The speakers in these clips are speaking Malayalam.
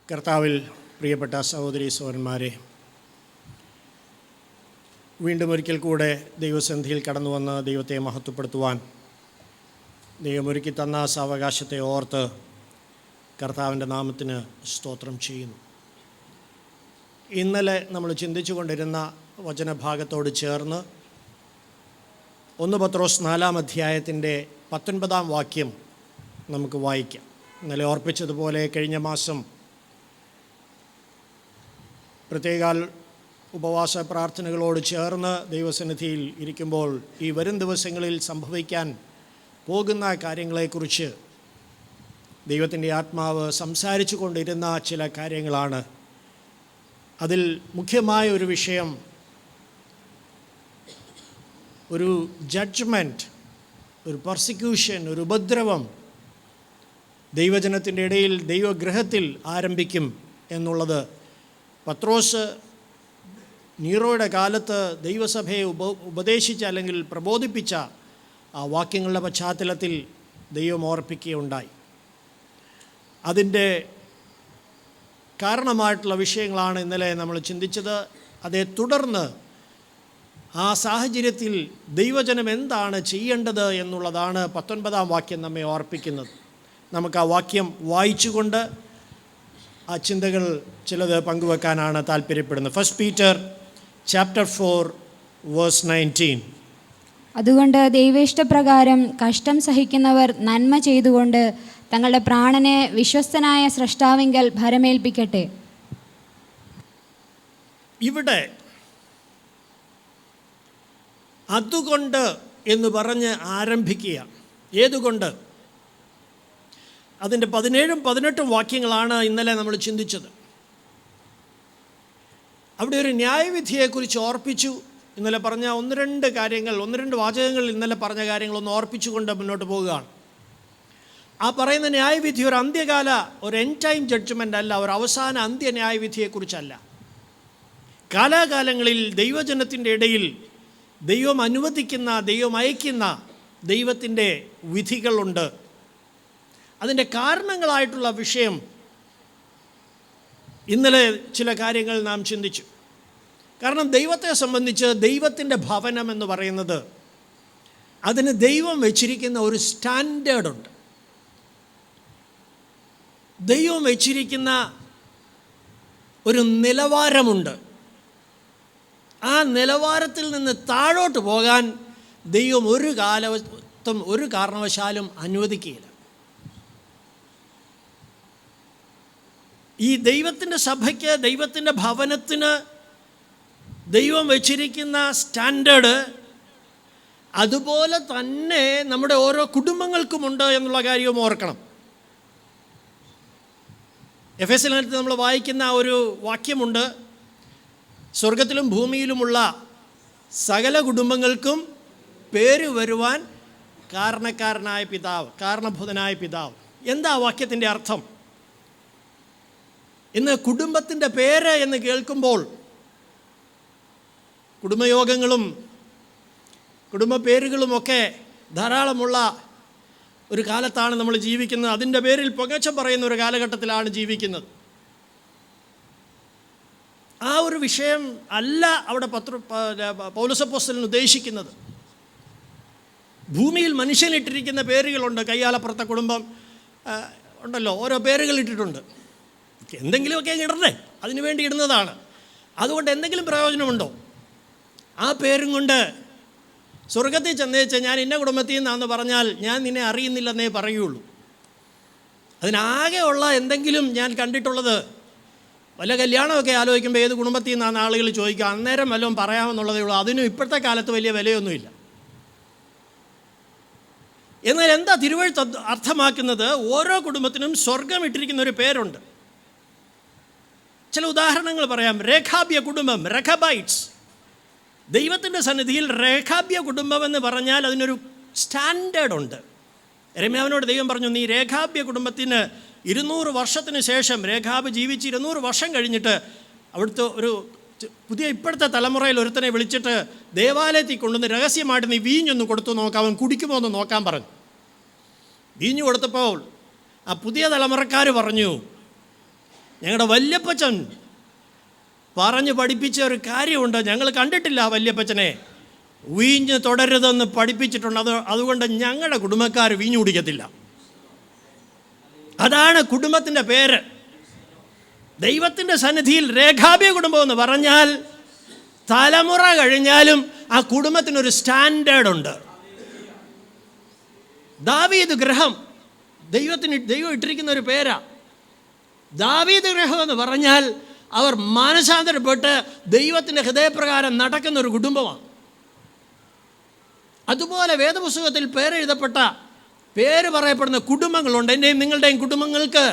കർത്താവിൽ പ്രിയപ്പെട്ട സഹോദരീ സഹോദരന്മാരെ, വീണ്ടും ഒരിക്കൽ കൂടെ ദൈവസന്നിധിയിൽ കടന്നു വന്ന് ദൈവത്തെ മഹത്വപ്പെടുത്തുവാൻ ദൈവമൊരുക്കി തന്ന സാവകാശത്തെ ഓർത്ത് കർത്താവിൻ്റെ നാമത്തിന് സ്തോത്രം ചെയ്യുന്നു. ഇന്നലെ നമ്മൾ ചിന്തിച്ചു കൊണ്ടിരുന്ന വചനഭാഗത്തോട് ചേർന്ന് 1 പത്രോസ് 4-ാം അധ്യായത്തിൻ്റെ 19-ാം വാക്യം നമുക്ക് വായിക്കാം. ഇന്നലെ ഓർപ്പിച്ചതുപോലെ കഴിഞ്ഞ മാസം പ്രത്യേകാൽ ഉപവാസ പ്രാർത്ഥനകളോട് ചേർന്ന് ദൈവസന്നിധിയിൽ ഇരിക്കുമ്പോൾ ഈ വരും ദിവസങ്ങളിൽ സംഭവിക്കാൻ പോകുന്ന കാര്യങ്ങളെക്കുറിച്ച് ദൈവത്തിൻ്റെ ആത്മാവ് സംസാരിച്ചു കൊണ്ടിരുന്ന ചില കാര്യങ്ങളാണ്. അതിൽ മുഖ്യമായ ഒരു വിഷയം ഒരു ജഡ്ജ്മെൻറ്റ്, ഒരു പെർസിക്യൂഷൻ, ഒരു ഉപദ്രവം ദൈവജനത്തിൻ്റെ ഇടയിൽ ദൈവഗൃഹത്തിൽ ആരംഭിക്കും എന്നുള്ളത് പത്രോസ് നീറോയുടെ കാലത്ത് ദൈവസഭയെ ഉപദേശിച്ച അല്ലെങ്കിൽ പ്രബോധിപ്പിച്ച ആ വാക്യങ്ങളുടെ പശ്ചാത്തലത്തിൽ ദൈവം ഓർപ്പിക്കുകയുണ്ടായി. അതിൻ്റെ കാരണമായിട്ടുള്ള വിഷയങ്ങളാണ് ഇന്നലെ നമ്മൾ ചിന്തിച്ചത്. അതേ തുടർന്ന് ആ സാഹചര്യത്തിൽ ദൈവജനം എന്താണ് ചെയ്യേണ്ടത് എന്നുള്ളതാണ് 19-ാം വാക്യം നമ്മെ ഓർപ്പിക്കുന്നത്. നമുക്ക് ആ വാക്യം വായിച്ചുകൊണ്ട് ആ ചിന്തകൾ ചിലത് പങ്കുവെക്കാനാണ് താല്പര്യപ്പെടുന്നത്. 1 Peter chapter 4 verse 19. അതുകൊണ്ട് ദൈവേഷ്ടപ്രകാരം കഷ്ടം സഹിക്കുന്നവർ നന്മ ചെയ്തുകൊണ്ട് തങ്ങളുടെ പ്രാണനെ വിശ്വസ്തനായ സ്രഷ്ടാവിങ്കൽ ഭരമേൽപ്പിക്കട്ടെ. ഇവിടെ അതുകൊണ്ട് എന്ന് പറഞ്ഞ് ആരംഭിക്കുക. ഏതുകൊണ്ട്? അതിൻ്റെ 17ഉം 18ഉം വാക്യങ്ങളാണ് ഇന്നലെ നമ്മൾ ചിന്തിച്ചത്. അവിടെ ഒരു ന്യായവിധിയെക്കുറിച്ച് ഓർപ്പിച്ചു. ഇന്നലെ പറഞ്ഞ 1-2 കാര്യങ്ങൾ, 1-2 വാചകങ്ങൾ ഇന്നലെ പറഞ്ഞ കാര്യങ്ങളൊന്ന് ഓർപ്പിച്ചുകൊണ്ട് മുന്നോട്ട് പോവുകയാണ്. ആ പറയുന്ന ന്യായവിധി ഒരു അന്ത്യകാല, ഒരു എൻഡ് ടൈം ജഡ്ജ്മെൻ്റ് അല്ല, ഒരു അവസാന അന്ത്യ ന്യായവിധിയെക്കുറിച്ചല്ല. കാലാകാലങ്ങളിൽ ദൈവജനത്തിൻ്റെ ഇടയിൽ ദൈവം അനുവദിക്കുന്ന, ദൈവം അയക്കുന്ന ദൈവത്തിൻ്റെ വിധികളുണ്ട്. അതിൻ്റെ കാരണങ്ങളായിട്ടുള്ള വിഷയം ഇന്നലെ ചില കാര്യങ്ങൾ നാം ചിന്തിച്ചു. കാരണം ദൈവത്തെ സംബന്ധിച്ച് ദൈവത്തിൻ്റെ ഭവനം എന്ന് പറയുന്നത്, അതിന് ദൈവം വെച്ചിരിക്കുന്ന ഒരു സ്റ്റാൻഡേർഡുണ്ട്. ദൈവം വെച്ചിരിക്കുന്ന ഒരു നിലവാരമുണ്ട്. ആ നിലവാരത്തിൽ നിന്ന് താഴോട്ട് പോകാൻ ദൈവം ഒരു കാരണവശാലും അനുവദിക്കുകയില്ല. ഈ ദൈവത്തിൻ്റെ സഭയ്ക്ക്, ദൈവത്തിൻ്റെ ഭവനത്തിന് ദൈവം വെച്ചിരിക്കുന്ന സ്റ്റാൻഡേർഡ് അതുപോലെ തന്നെ നമ്മുടെ ഓരോ കുടുംബങ്ങൾക്കുമുണ്ട് എന്നുള്ള കാര്യവും ഓർക്കണം. എഫെസ്യർ ലേഖനത്തിൽ നമ്മൾ വായിക്കുന്ന ഒരു വാക്യമുണ്ട്: സ്വർഗത്തിലും ഭൂമിയിലുമുള്ള സകല കുടുംബങ്ങൾക്കും പേര് വരുവാൻ കാരണക്കാരനായ പിതാവ്, കാരണഭൂതനായ പിതാവ്. എന്താ വാക്യത്തിൻ്റെ അർത്ഥം? ഇന്ന് കുടുംബത്തിൻ്റെ പേര് എന്ന് കേൾക്കുമ്പോൾ കുടുംബയോഗങ്ങളും കുടുംബ പേരുകളുമൊക്കെ ധാരാളമുള്ള ഒരു കാലത്താണ് നമ്മൾ ജീവിക്കുന്നത്. അതിൻ്റെ പേരിൽ പുകഴ്ച പറയുന്ന ഒരു കാലഘട്ടത്തിലാണ് ജീവിക്കുന്നത്. ആ ഒരു വിഷയം അല്ല അവിടെ പൗലോസപ്പോസ്തലൻ ഉദ്ദേശിക്കുന്നത്. ഭൂമിയിൽ മനുഷ്യനിട്ടിരിക്കുന്ന പേരുകളുണ്ട്. കയ്യാലപ്പുറത്തെ കുടുംബം ഉണ്ടല്ലോ, ഓരോ പേരുകൾ ഇട്ടിട്ടുണ്ട്. എന്തെങ്കിലുമൊക്കെ ഇടണ്ടേ, അതിനു വേണ്ടി ഇടുന്നതാണ്. അതുകൊണ്ട് എന്തെങ്കിലും പ്രയോജനമുണ്ടോ? ആ പേരും കൊണ്ട് സ്വർഗത്തിൽ ചെന്നേച്ച് ഞാൻ ഇന്ന കുടുംബത്തിൽ നിന്നാന്ന് പറഞ്ഞാൽ ഞാൻ നിന്നെ അറിയുന്നില്ലെന്നേ പറയുള്ളൂ. അതിനാകെ ഉള്ള എന്തെങ്കിലും ഞാൻ കണ്ടിട്ടുള്ളത്, വല്ല കല്യാണമൊക്കെ ആലോചിക്കുമ്പോൾ ഏത് കുടുംബത്തിൽ നിന്നാണ് ആളുകൾ ചോദിക്കുക, അന്നേരം വല്ലതും പറയാമെന്നുള്ളതേ ഉള്ളൂ. അതിനും ഇപ്പോഴത്തെ കാലത്ത് വലിയ വിലയൊന്നുമില്ല. എന്നാൽ എന്താ തിരുവെഴുത്ത് അർത്ഥമാക്കുന്നത്? ഓരോ കുടുംബത്തിനും സ്വർഗം ഇട്ടിരിക്കുന്ന ഒരു പേരുണ്ട്. ചില ഉദാഹരണങ്ങൾ പറയാം. രേഖാബ്യ കുടുംബം, റെഖബൈറ്റ്സ്. ദൈവത്തിൻ്റെ സന്നിധിയിൽ രേഖാബ്യ കുടുംബം എന്ന് പറഞ്ഞാൽ അതിനൊരു സ്റ്റാൻഡേർഡുണ്ട്. യിരെമ്യാവിനോട് ദൈവം പറഞ്ഞു, നീ രേഖാബ്യ കുടുംബത്തിന് 200 വർഷത്തിന് ശേഷം, രേഖാബ് ജീവിച്ച് 200 വർഷം കഴിഞ്ഞിട്ട് അവിടുത്തെ ഒരു പുതിയ ഇപ്പോഴത്തെ തലമുറയിൽ ഒരുത്തനെ വിളിച്ചിട്ട് ദേവാലയത്തിൽ കൊണ്ടുവന്ന് രഹസ്യമായിട്ട് നീ വീഞ്ഞൊന്ന് കൊടുത്തു നോക്കാം, അവൻ കുടിക്കുമോ എന്ന് നോക്കാൻ പറഞ്ഞു. വീഞ്ഞു കൊടുത്തപ്പോൾ ആ പുതിയ തലമുറക്കാർ പറഞ്ഞു, ഞങ്ങളുടെ വല്യപ്പച്ചൻ പറഞ്ഞ് പഠിപ്പിച്ച ഒരു കാര്യമുണ്ട്. ഞങ്ങൾ കണ്ടിട്ടില്ല ആ വല്യപ്പച്ചനെ. വീഞ്ഞ് തുടരുതെന്ന് പഠിപ്പിച്ചിട്ടുണ്ട്. അതുകൊണ്ട് ഞങ്ങളുടെ കുടുംബക്കാർ വീഞ്ഞു കുടിക്കത്തില്ല. അതാണ് കുടുംബത്തിൻ്റെ പേര്. ദൈവത്തിൻ്റെ സന്നിധിയിൽ രേഖാബിയ കുടുംബം എന്ന് പറഞ്ഞാൽ തലമുറ കഴിഞ്ഞാലും ആ കുടുംബത്തിനൊരു സ്റ്റാൻഡേർഡുണ്ട്. ദാവീദ് ഗൃഹം ദൈവം ഇട്ടിരിക്കുന്ന ഒരു പേരാ. ദാവീദ് ഗൃഹം എന്ന് പറഞ്ഞാൽ അവർ മാനസാന്തരപ്പെട്ട് ദൈവത്തിൻ്റെ ഹൃദയപ്രകാരം നടക്കുന്ന ഒരു കുടുംബമാണ്. അതുപോലെ വേദപുസ്തകത്തിൽ പേര് പറയപ്പെടുന്ന കുടുംബങ്ങളുണ്ട്. എൻ്റെയും നിങ്ങളുടെയും കുടുംബങ്ങൾക്ക്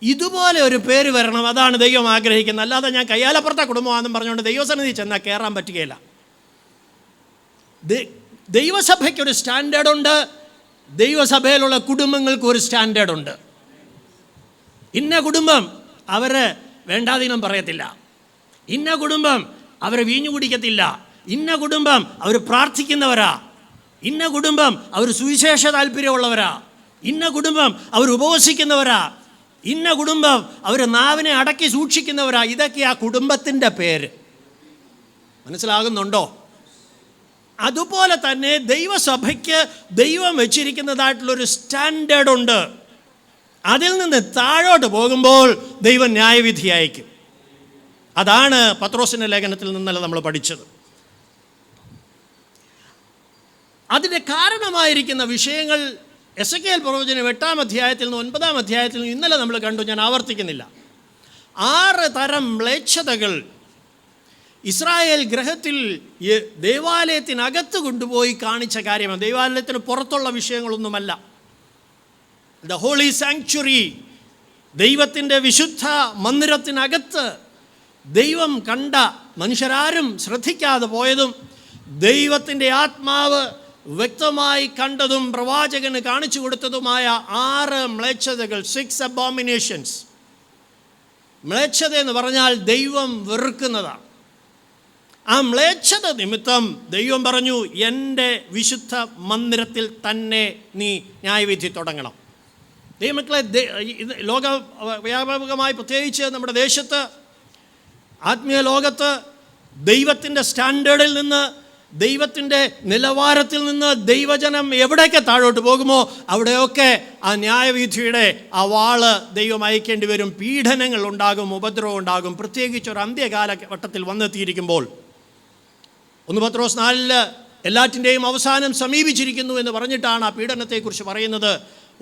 ഇതുപോലെ ഒരു പേര് വരണം. അതാണ് ദൈവം ആഗ്രഹിക്കുന്നത്. അല്ലാതെ ഞാൻ കയ്യാലപ്പുറത്തെ കുടുംബമാണെന്നും പറഞ്ഞുകൊണ്ട് ദൈവസന്നിധി ചെന്നാൽ കയറാൻ പറ്റുകയില്ല. ദൈവസഭയ്ക്കൊരു സ്റ്റാൻഡേർഡുണ്ട്. ദൈവസഭയിലുള്ള കുടുംബങ്ങൾക്ക് ഒരു സ്റ്റാൻഡേർഡുണ്ട്. ഇന്ന കുടുംബം അവർ വേണ്ടാതീനം പറയത്തില്ല. ഇന്ന കുടുംബം അവർ വീഞ്ഞു കുടിക്കത്തില്ല. ഇന്ന കുടുംബം അവർ പ്രാർത്ഥിക്കുന്നവരാ. ഇന്ന കുടുംബം അവർ സുവിശേഷ താല്പര്യമുള്ളവരാ. ഇന്ന കുടുംബം അവർ ഉപവസിക്കുന്നവരാ. ഇന്ന കുടുംബം അവർ നാവിനെ അടക്കി സൂക്ഷിക്കുന്നവരാ. ഇതൊക്കെ ആ കുടുംബത്തിൻ്റെ പേര്. മനസ്സിലാകുന്നുണ്ടോ? അതുപോലെ തന്നെ ദൈവസഭയ്ക്ക് ദൈവം വെച്ചിരിക്കുന്നതായിട്ടുള്ളൊരു സ്റ്റാൻഡേർഡുണ്ട്. അതിൽ നിന്ന് താഴോട്ട് പോകുമ്പോൾ ദൈവം ന്യായവിധി അയക്കും. അതാണ് പത്രോസിൻ്റെ ലേഖനത്തിൽ നിന്നല്ല നമ്മൾ പഠിച്ചത്. അതിൻ്റെ കാരണമായിരിക്കുന്ന വിഷയങ്ങൾ എസെക്കിയേൽ പ്രവചനം 8-ാം അധ്യായത്തിൽ നിന്ന് 9-ാം അധ്യായത്തിൽ നിന്ന് ഇന്നലെ നമ്മൾ കണ്ടു. ഞാൻ ആവർത്തിക്കുന്നില്ല. 6 തരം മ്ലേച്ഛതകൾ ഇസ്രായേൽ ഗ്രഹത്തിൽ ദേവാലയത്തിനകത്ത് കൊണ്ടുപോയി കാണിച്ച കാര്യമാണ്. ദേവാലയത്തിന് പുറത്തുള്ള വിഷയങ്ങളൊന്നുമല്ല. ദ ഹോളി സാങ്ച്വറി, ദൈവത്തിൻ്റെ വിശുദ്ധ മന്ദിരത്തിനകത്ത് ദൈവം കണ്ട, മനുഷ്യരാരും ശ്രദ്ധിക്കാതെ പോയതും ദൈവത്തിൻ്റെ ആത്മാവ് വ്യക്തമായി കണ്ടതും പ്രവാചകന് കാണിച്ചു കൊടുത്തതുമായ 6 മ്ലേച്ഛതകൾ, 6 അബോമിനേഷൻസ്. മ്ലേച്ഛത എന്ന് പറഞ്ഞാൽ ദൈവം വെറുക്കുന്നതാണ്. ആ മ്ലേച്ഛത നിമിത്തം ദൈവം പറഞ്ഞു, എൻ്റെ വിശുദ്ധ മന്ദിരത്തിൽ തന്നെ നീ ന്യായവിധി തുടങ്ങണം. ദൈവമക്കളെ, ലോക വ്യാപകമായി പ്രത്യേകിച്ച് നമ്മുടെ ദേശത്ത്, ആത്മീയ ലോകത്ത് ദൈവത്തിൻ്റെ സ്റ്റാൻഡേർഡിൽ നിന്ന്, ദൈവത്തിൻ്റെ നിലവാരത്തിൽ നിന്ന് ദൈവജനം എവിടെയൊക്കെ താഴോട്ട് പോകുമോ അവിടെയൊക്കെ ആ ന്യായവിധിയുടെ ആ വാള് ദൈവം അയക്കേണ്ടി വരും. പീഡനങ്ങൾ ഉണ്ടാകും, ഉപദ്രവം ഉണ്ടാകും. പ്രത്യേകിച്ച് ഒരു അന്ത്യകാലഘട്ടത്തിൽ വന്നെത്തിയിരിക്കുമ്പോൾ 1 പത്രോസ് 4 എല്ലാറ്റിൻ്റെയും അവസാനം സമീപിച്ചിരിക്കുന്നു എന്ന് പറഞ്ഞിട്ടാണ് ആ പീഡനത്തെക്കുറിച്ച് പറയുന്നത്,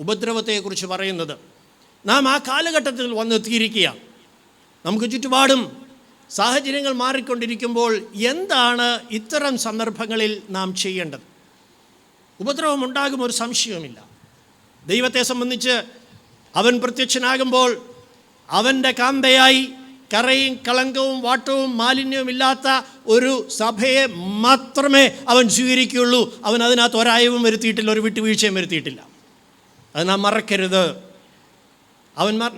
ഉപദ്രവത്തെക്കുറിച്ച് പറയുന്നത്. നാം ആ കാലഘട്ടത്തിൽ വന്നെത്തിയിരിക്കുക. നമുക്ക് ചുറ്റുപാടും സാഹചര്യങ്ങൾ മാറിക്കൊണ്ടിരിക്കുമ്പോൾ എന്താണ് ഇത്തരം സന്ദർഭങ്ങളിൽ നാം ചെയ്യേണ്ടത്? ഉപദ്രവം ഉണ്ടാകും, ഒരു സംശയവുമില്ല. ദൈവത്തെ സംബന്ധിച്ച് അവൻ പ്രത്യക്ഷനാകുമ്പോൾ അവൻ്റെ കാന്തയായി കറയും കളങ്കവും വാട്ടവും മാലിന്യവും ഇല്ലാത്ത ഒരു സഭയെ മാത്രമേ അവൻ സ്വീകരിക്കുകയുള്ളൂ. അവൻ അതിനകത്ത് ഒരായവും വരുത്തിയിട്ടില്ല, ഒരു വിട്ടുവീഴ്ചയും വരുത്തിയിട്ടില്ല. അത് നാം മറക്കരുത്.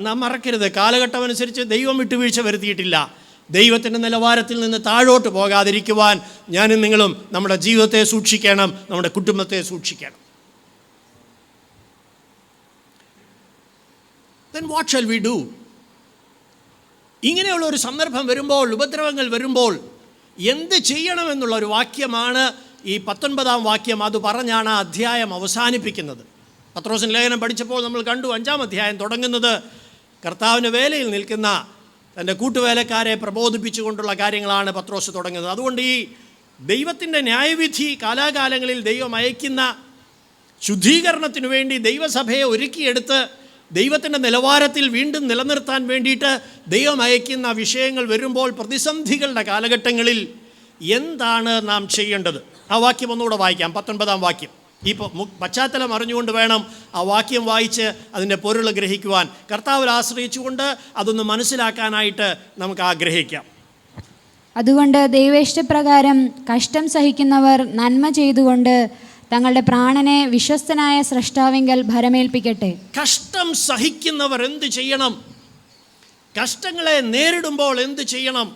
നാം മറക്കരുത്. കാലഘട്ടം അനുസരിച്ച് ദൈവം വിട്ടുവീഴ്ച വരുത്തിയിട്ടില്ല. ദൈവത്തിൻ്റെ നിലവാരത്തിൽ നിന്ന് താഴോട്ട് പോകാതിരിക്കുവാൻ ഞാനും നിങ്ങളും നമ്മുടെ ജീവിതത്തെ സൂക്ഷിക്കണം, നമ്മുടെ കുടുംബത്തെ സൂക്ഷിക്കണം. Then what shall we do? ഇങ്ങനെയുള്ള ഒരു സന്ദർഭം വരുമ്പോൾ, ഉപദ്രവങ്ങൾ വരുമ്പോൾ എന്ത് ചെയ്യണമെന്നുള്ള ഒരു വാക്യമാണ് ഈ 19-ാം വാക്യം. അത് പറഞ്ഞാണ് ആ അധ്യായം അവസാനിപ്പിക്കുന്നത്. പത്രോസിൻ്റെ ലേഖനം പഠിച്ചപ്പോൾ നമ്മൾ കണ്ടു, 5-ാം അധ്യായം തുടങ്ങുന്നത് കർത്താവിൻ്റെ വേലയിൽ നിൽക്കുന്ന തൻ്റെ കൂട്ടുവേലക്കാരെ പ്രബോധിപ്പിച്ചുകൊണ്ടുള്ള കാര്യങ്ങളാണ് പത്രോസ് തുടങ്ങുന്നത്. അതുകൊണ്ട് ഈ ദൈവത്തിൻ്റെ ന്യായവിധി കാലാകാലങ്ങളിൽ ദൈവം അയക്കുന്ന ശുദ്ധീകരണത്തിനു വേണ്ടി ദൈവസഭയെ ഒരുക്കിയെടുത്ത് ദൈവത്തിൻ്റെ നിലവാരത്തിൽ വീണ്ടും നിലനിർത്താൻ വേണ്ടിയിട്ട് ദൈവം അയക്കുന്ന വിഷയങ്ങൾ വരുമ്പോൾ, പ്രതിസന്ധികളുടെ കാലഘട്ടങ്ങളിൽ എന്താണ് നാം ചെയ്യേണ്ടത്? ആ വാക്യം ഒന്നുകൂടെ വായിക്കാം, 19-ാം വാക്യം. ഈ പശ്ചാത്തലം അറിഞ്ഞുകൊണ്ട് വേണം ആ വാക്യം വായിച്ച് അതിൻ്റെ പൊരുൾ ഗ്രഹിക്കുവാൻ. കർത്താവിൽ ആശ്രയിച്ചുകൊണ്ട് അതൊന്ന് മനസ്സിലാക്കാനായിട്ട് നമുക്ക് ആഗ്രഹിക്കാം. അതുകൊണ്ട് ദൈവേഷ്ടപ്രകാരം കഷ്ടം സഹിക്കുന്നവർ നന്മ ചെയ്തുകൊണ്ട് തങ്ങളുടെ പ്രാണനെ വിശ്വസ്തനായ സ്രഷ്ടാവിങ്കൽ ഭരമേൽപ്പിക്കട്ടെ. കഷ്ടം സഹിക്കുന്നവർ എന്ത് ചെയ്യണം? കഷ്ടങ്ങളെ നേരിടുമ്പോൾ എന്ത് ചെയ്യണം?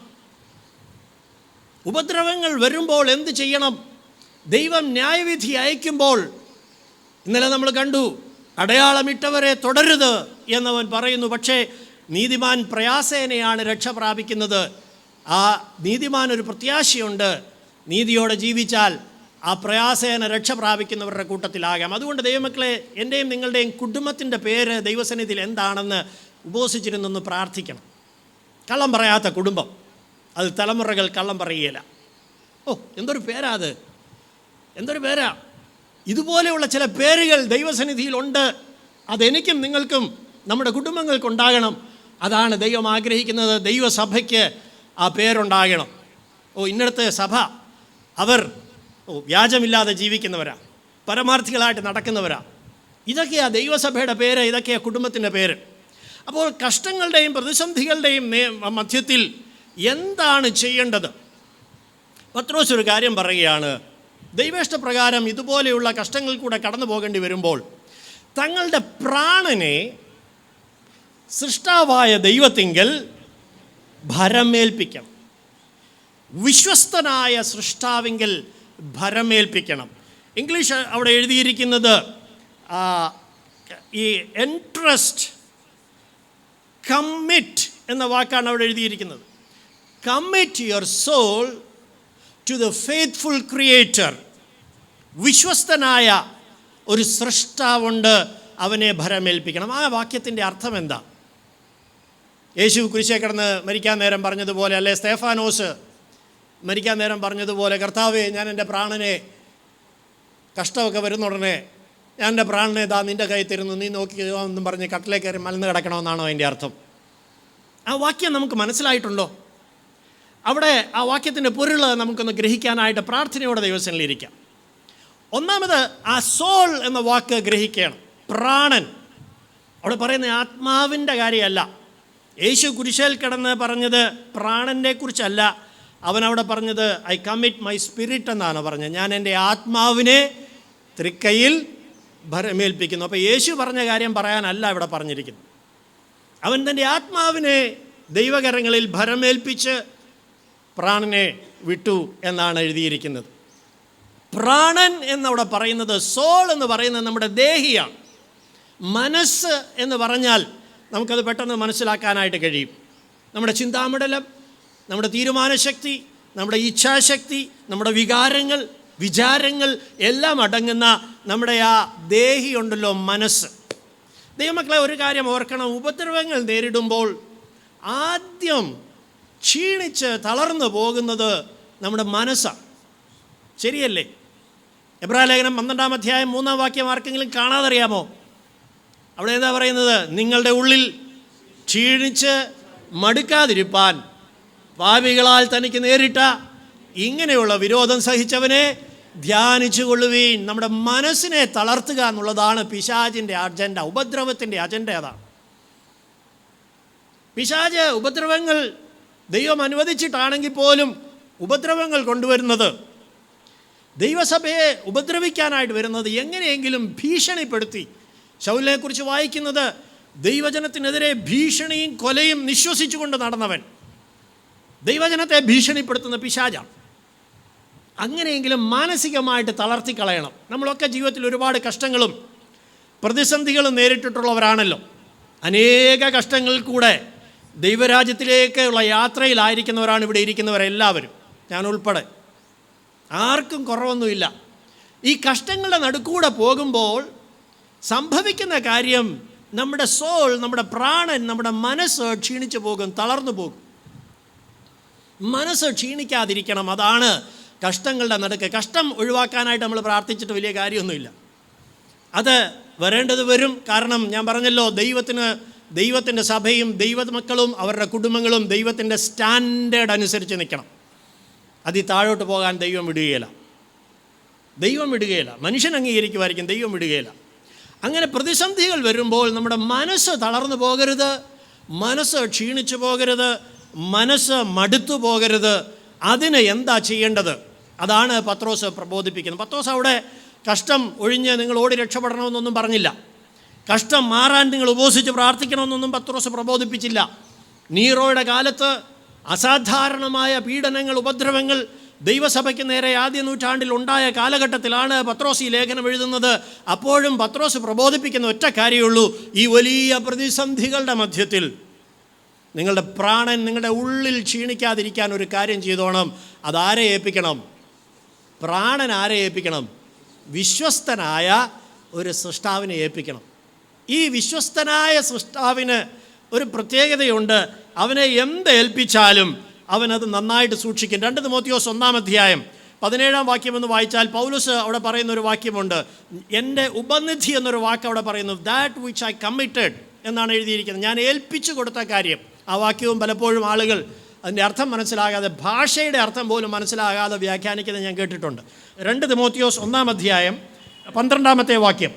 ഉപദ്രവങ്ങൾ വരുമ്പോൾ എന്ത് ചെയ്യണം? ദൈവം ന്യായവിധി അയക്കുമ്പോൾ, ഇന്നലെ നമ്മൾ കണ്ടു, അടയാളമിട്ടവരെ തുടരുത് എന്നവൻ പറയുന്നു. പക്ഷേ നീതിമാൻ പ്രയാസേനയാണ് രക്ഷ പ്രാപിക്കുന്നത്. ആ നീതിമാൻ ഒരു പ്രത്യാശയുണ്ട്. നീതിയോടെ ജീവിച്ചാൽ ആ പ്രയാസേന രക്ഷ പ്രാപിക്കുന്നവരുടെ കൂട്ടത്തിലാകാം. അതുകൊണ്ട് ദൈവമക്കളെ, എൻ്റെയും നിങ്ങളുടെയും കുടുംബത്തിൻ്റെ പേര് ദൈവസന്നിധിയിൽ എന്താണെന്ന് ഉപവസിച്ചിരുന്നൊന്ന് പ്രാർത്ഥിക്കണം. കള്ളം പറയാത്ത കുടുംബം, അത് തലമുറകൾ കള്ളം പറയുകയില്ല. എന്തൊരു പേരാ അത്, എന്തൊരു പേരാ! ഇതുപോലെയുള്ള ചില പേരുകൾ ദൈവസന്നിധിയിലുണ്ട്. അതെനിക്കും നിങ്ങൾക്കും നമ്മുടെ കുടുംബങ്ങൾക്കുണ്ടാകണം. അതാണ് ദൈവം ആഗ്രഹിക്കുന്നത്. ദൈവസഭയ്ക്ക് ആ പേരുണ്ടാകണം. ഇന്നടത്തെ സഭ അവർ വ്യാജമില്ലാതെ ജീവിക്കുന്നവരാ, പരമാർത്ഥികളായിട്ട് നടക്കുന്നവരാ. ഇതൊക്കെയാണ് ദൈവസഭയുടെ പേര്, ഇതൊക്കെയാണ് കുടുംബത്തിൻ്റെ പേര്. അപ്പോൾ കഷ്ടങ്ങളുടെയും പ്രതിസന്ധികളുടെയും മധ്യത്തിൽ എന്താണ് ചെയ്യേണ്ടത്? പത്രോസ് ഒരു കാര്യം പറയുകയാണ്. ദൈവേഷ്ടപ്രകാരം ഇതുപോലെയുള്ള കഷ്ടങ്ങൾ കൂടെ കടന്നു പോകേണ്ടി വരുമ്പോൾ തങ്ങളുടെ പ്രാണനെ സൃഷ്ടാവായ ദൈവത്തിങ്കൽ ഭരമേൽപ്പിക്കണം. വിശ്വസ്തനായ സൃഷ്ടാവിങ്കൽ ഭരമേൽപ്പിക്കണം. ഇംഗ്ലീഷ് അവിടെ എഴുതിയിരിക്കുന്നത് ഈ എൻട്രസ്റ്റ്, കമ്മിറ്റ് എന്ന വാക്കാണ് അവിടെ എഴുതിയിരിക്കുന്നത്. Commit your soul to the faithful creator. വിശ്വസ്തനായ ഒരു സൃഷ്ടാവുണ്ട്, അവനെ ഭരമേൽപ്പിക്കണം. ആ വാക്യത്തിൻ്റെ അർത്ഥം എന്താ? യേശു കുരിശേ കിടന്ന് മരിക്കാൻ നേരം പറഞ്ഞതുപോലെ, അല്ലെ സ്തേഫാനോസ് മരിക്കാൻ നേരം പറഞ്ഞതുപോലെ, കർത്താവേ, ഞാൻ എൻ്റെ പ്രാണനെ, കഷ്ടമൊക്കെ വരുന്ന ഉടനെ ഞാൻ എൻ്റെ പ്രാണനെ നിൻ്റെ കൈ തരുന്നു, നീ നോക്കിയോ എന്നും പറഞ്ഞ് കട്ടിലേക്ക് കയറി മലന്ന് കിടക്കണമെന്നാണോ അതിൻ്റെ അർത്ഥം? ആ വാക്യം നമുക്ക് മനസ്സിലായിട്ടുണ്ടോ? അവിടെ ആ വാക്യത്തിൻ്റെ പൊരുൾ നമുക്കൊന്ന് ഗ്രഹിക്കാനായിട്ട് പ്രാർത്ഥനയോടെ ദൈവസന്നിധിയിലിരിക്കാം. ഒന്നാമത്, ആ സോൾ എന്ന വാക്ക് ഗ്രഹിക്കണം. പ്രാണൻ അവിടെ പറയുന്ന ആത്മാവിൻ്റെ കാര്യമല്ല. യേശു കുരിശേൽ കിടന്ന് പറഞ്ഞത് പ്രാണനെ കുറിച്ചല്ല. അവനവിടെ പറഞ്ഞത് ഐ കമ്മിറ്റ് മൈ സ്പിരിറ്റ് എന്നാണ് പറഞ്ഞത്. ഞാൻ എൻ്റെ ആത്മാവിനെ തൃക്കൈയിൽ ഭരമേൽപ്പിക്കുന്നു. അപ്പോൾ യേശു പറഞ്ഞ കാര്യം പറയാനല്ല ഇവിടെ പറഞ്ഞിരിക്കുന്നത്. അവൻ തൻ്റെ ആത്മാവിനെ ദൈവകരങ്ങളിൽ ഭരമേൽപ്പിച്ച് പ്രാണനെ വിട്ടു എന്നാണ് എഴുതിയിരിക്കുന്നത്. പ്രാണൻ എന്നവിടെ പറയുന്നത്, സോൾ എന്ന് പറയുന്നത് നമ്മുടെ ദേഹിയാണ്. മനസ്സ് എന്ന് പറഞ്ഞാൽ നമുക്കത് പെട്ടെന്ന് മനസ്സിലാക്കാനായിട്ട് കഴിയും. നമ്മുടെ ചിന്താമണ്ഡലം, നമ്മുടെ തീരുമാനശക്തി, നമ്മുടെ ഇച്ഛാശക്തി, നമ്മുടെ വികാരങ്ങൾ, വിചാരങ്ങൾ എല്ലാം അടങ്ങുന്ന നമ്മുടെ ആ ദേഹി ഉണ്ടല്ലോ, മനസ്സ്. ദൈവമക്കളെ, ഒരു കാര്യം ഓർക്കണം. ഉപദ്രവങ്ങൾ നേരിടുമ്പോൾ ആദ്യം ക്ഷീണിച്ച് തളർന്നു പോകുന്നത് നമ്മുടെ മനസ്സാണ്. ശരിയല്ലേ? എബ്രായലേഖനം 12-ാം അധ്യായം 3-ാം വാക്യം ആർക്കെങ്കിലും കാണാതറിയാമോ? അവിടെ എന്താ പറയുന്നത്? നിങ്ങളുടെ ഉള്ളിൽ ക്ഷീണിച്ച് മടുക്കാതിരിപ്പാൻ പാപികളാൽ തനിക്ക് നേരിട്ട ഇങ്ങനെയുള്ള വിരോധം സഹിച്ചവനെ ധ്യാനിച്ചു കൊള്ളുവീൻ. നമ്മുടെ മനസ്സിനെ തളർത്തുക എന്നുള്ളതാണ് പിശാചിൻ്റെ അജണ്ട, ഉപദ്രവത്തിൻ്റെ അജണ്ട. അതാണ് പിശാച് ഉപദ്രവങ്ങൾ ദൈവം അനുവദിച്ചിട്ടാണെങ്കിൽ പോലും ഉപദ്രവങ്ങൾ കൊണ്ടുവരുന്നത്, ദൈവസഭയെ ഉപദ്രവിക്കാനായിട്ട് വരുന്നത് എങ്ങനെയെങ്കിലും ഭീഷണിപ്പെടുത്തി. ശൗലിനെക്കുറിച്ച് വായിക്കുന്നത്, ദൈവജനത്തിനെതിരെ ഭീഷണിയും കൊലയും നിശ്വസിച്ചുകൊണ്ട് നടന്നവൻ ദൈവജനത്തെ ഭീഷണിപ്പെടുത്തുന്ന പിശാചാണ്. അങ്ങനെയെങ്കിലും മാനസികമായിട്ട് തളർത്തിക്കളയണം. നമ്മളൊക്കെ ജീവിതത്തിൽ ഒരുപാട് കഷ്ടങ്ങളും പ്രതിസന്ധികളും നേരിട്ടിട്ടുള്ളവരാണല്ലോ. അനേക കഷ്ടങ്ങളിൽ കൂടെ ദൈവരാജ്യത്തിലേക്കുള്ള യാത്രയിലായിരിക്കുന്നവരാണ് ഇവിടെ ഇരിക്കുന്നവരെല്ലാവരും, ഞാൻ ഉൾപ്പെടെ. ആർക്കും കുറവൊന്നുമില്ല. ഈ കഷ്ടങ്ങളുടെ നടുക്കൂടെ പോകുമ്പോൾ സംഭവിക്കുന്ന കാര്യം, നമ്മുടെ സോൾ, നമ്മുടെ പ്രാണൻ, നമ്മുടെ മനസ്സ് ക്ഷീണിച്ചു പോകും, തളർന്നു പോകും. മനസ്സ് ക്ഷീണിക്കാതിരിക്കണം. അതാണ് കഷ്ടങ്ങളുടെ നടുക്ക്. കഷ്ടം ഒഴിവാക്കാനായിട്ട് നമ്മൾ പ്രാർത്ഥിച്ചിട്ട് വലിയ കാര്യമൊന്നുമില്ല. അത് വരേണ്ടത് വരും. കാരണം ഞാൻ പറഞ്ഞല്ലോ, ദൈവത്തിൻ്റെ സഭയും ദൈവമക്കളും അവരുടെ കുടുംബങ്ങളും ദൈവത്തിൻ്റെ സ്റ്റാൻഡേർഡ് അനുസരിച്ച് നിൽക്കണം. അതിൽ താഴോട്ട് പോകാൻ ദൈവം വിടുകയില്ല. മനുഷ്യൻ അംഗീകരിക്കുമായിരിക്കും, ദൈവം വിടുകയില്ല. അങ്ങനെ പ്രതിസന്ധികൾ വരുമ്പോൾ നമ്മുടെ മനസ്സ് തളർന്നു പോകരുത്, മനസ്സ് ക്ഷീണിച്ചു പോകരുത്, മനസ്സ് മടുത്തു പോകരുത്. അതിന് എന്താ ചെയ്യേണ്ടത്? അതാണ് പത്രോസ് പ്രബോധിപ്പിക്കുന്നത്. പത്രോസ് അവിടെ കഷ്ടം ഒഴിഞ്ഞ് നിങ്ങൾ ഓടി രക്ഷപ്പെടണമെന്നൊന്നും പറഞ്ഞില്ല. കഷ്ടം മാറാൻ നിങ്ങൾ ഉപവസിച്ച് പ്രാർത്ഥിക്കണമെന്നൊന്നും പത്രോസ് പ്രബോധിപ്പിച്ചില്ല. നീറോയുടെ കാലത്ത് അസാധാരണമായ പീഡനങ്ങൾ, ഉപദ്രവങ്ങൾ ദൈവസഭയ്ക്ക് നേരെ ആദ്യ നൂറ്റാണ്ടിൽ ഉണ്ടായ കാലഘട്ടത്തിലാണ് പത്രോസ് ഈ ലേഖനം എഴുതുന്നത്. അപ്പോഴും പത്രോസ് പ്രബോധിപ്പിക്കുന്ന ഒറ്റ കാര്യമുള്ളൂ: ഈ വലിയ പ്രതിസന്ധികളുടെ മധ്യത്തിൽ നിങ്ങളുടെ പ്രാണൻ നിങ്ങളുടെ ഉള്ളിൽ ക്ഷീണിക്കാതിരിക്കാൻ ഒരു കാര്യം ചെയ്തോണം. അതാരെ ഏൽപ്പിക്കണം? പ്രാണൻ ആരെ ഏൽപ്പിക്കണം? വിശ്വസ്തനായ ഒരു സൃഷ്ടാവിനെ ഏൽപ്പിക്കണം. ഈ വിശ്വസ്തനായ സൃഷ്ടാവിന് ഒരു പ്രത്യേകതയുണ്ട്. അവനെ എന്ത് ഏൽപ്പിച്ചാലും അവനത് നന്നായിട്ട് സൂക്ഷിക്കും. 2 തിമോത്തിയോസ് 1-ാം വാക്യം എന്ന് വായിച്ചാൽ പൗലോസ് അവിടെ പറയുന്ന ഒരു വാക്യമുണ്ട്. എൻ്റെ ഉപനിധി എന്നൊരു വാക്ക് അവിടെ പറയുന്നു. ദാറ്റ് വിച്ച് ഐ കമ്മിറ്റഡ് എന്നാണ് എഴുതിയിരിക്കുന്നത്. ഞാൻ ഏൽപ്പിച്ചു കൊടുത്ത കാര്യം. ആ വാക്യവും പലപ്പോഴും ആളുകൾ അതിൻ്റെ അർത്ഥം മനസ്സിലാകാതെ, ഭാഷയുടെ അർത്ഥം പോലും മനസ്സിലാകാതെ വ്യാഖ്യാനിക്കുന്നത് ഞാൻ കേട്ടിട്ടുണ്ട്. 2 തിമോത്തിയോസ് 1-ാം വാക്യം.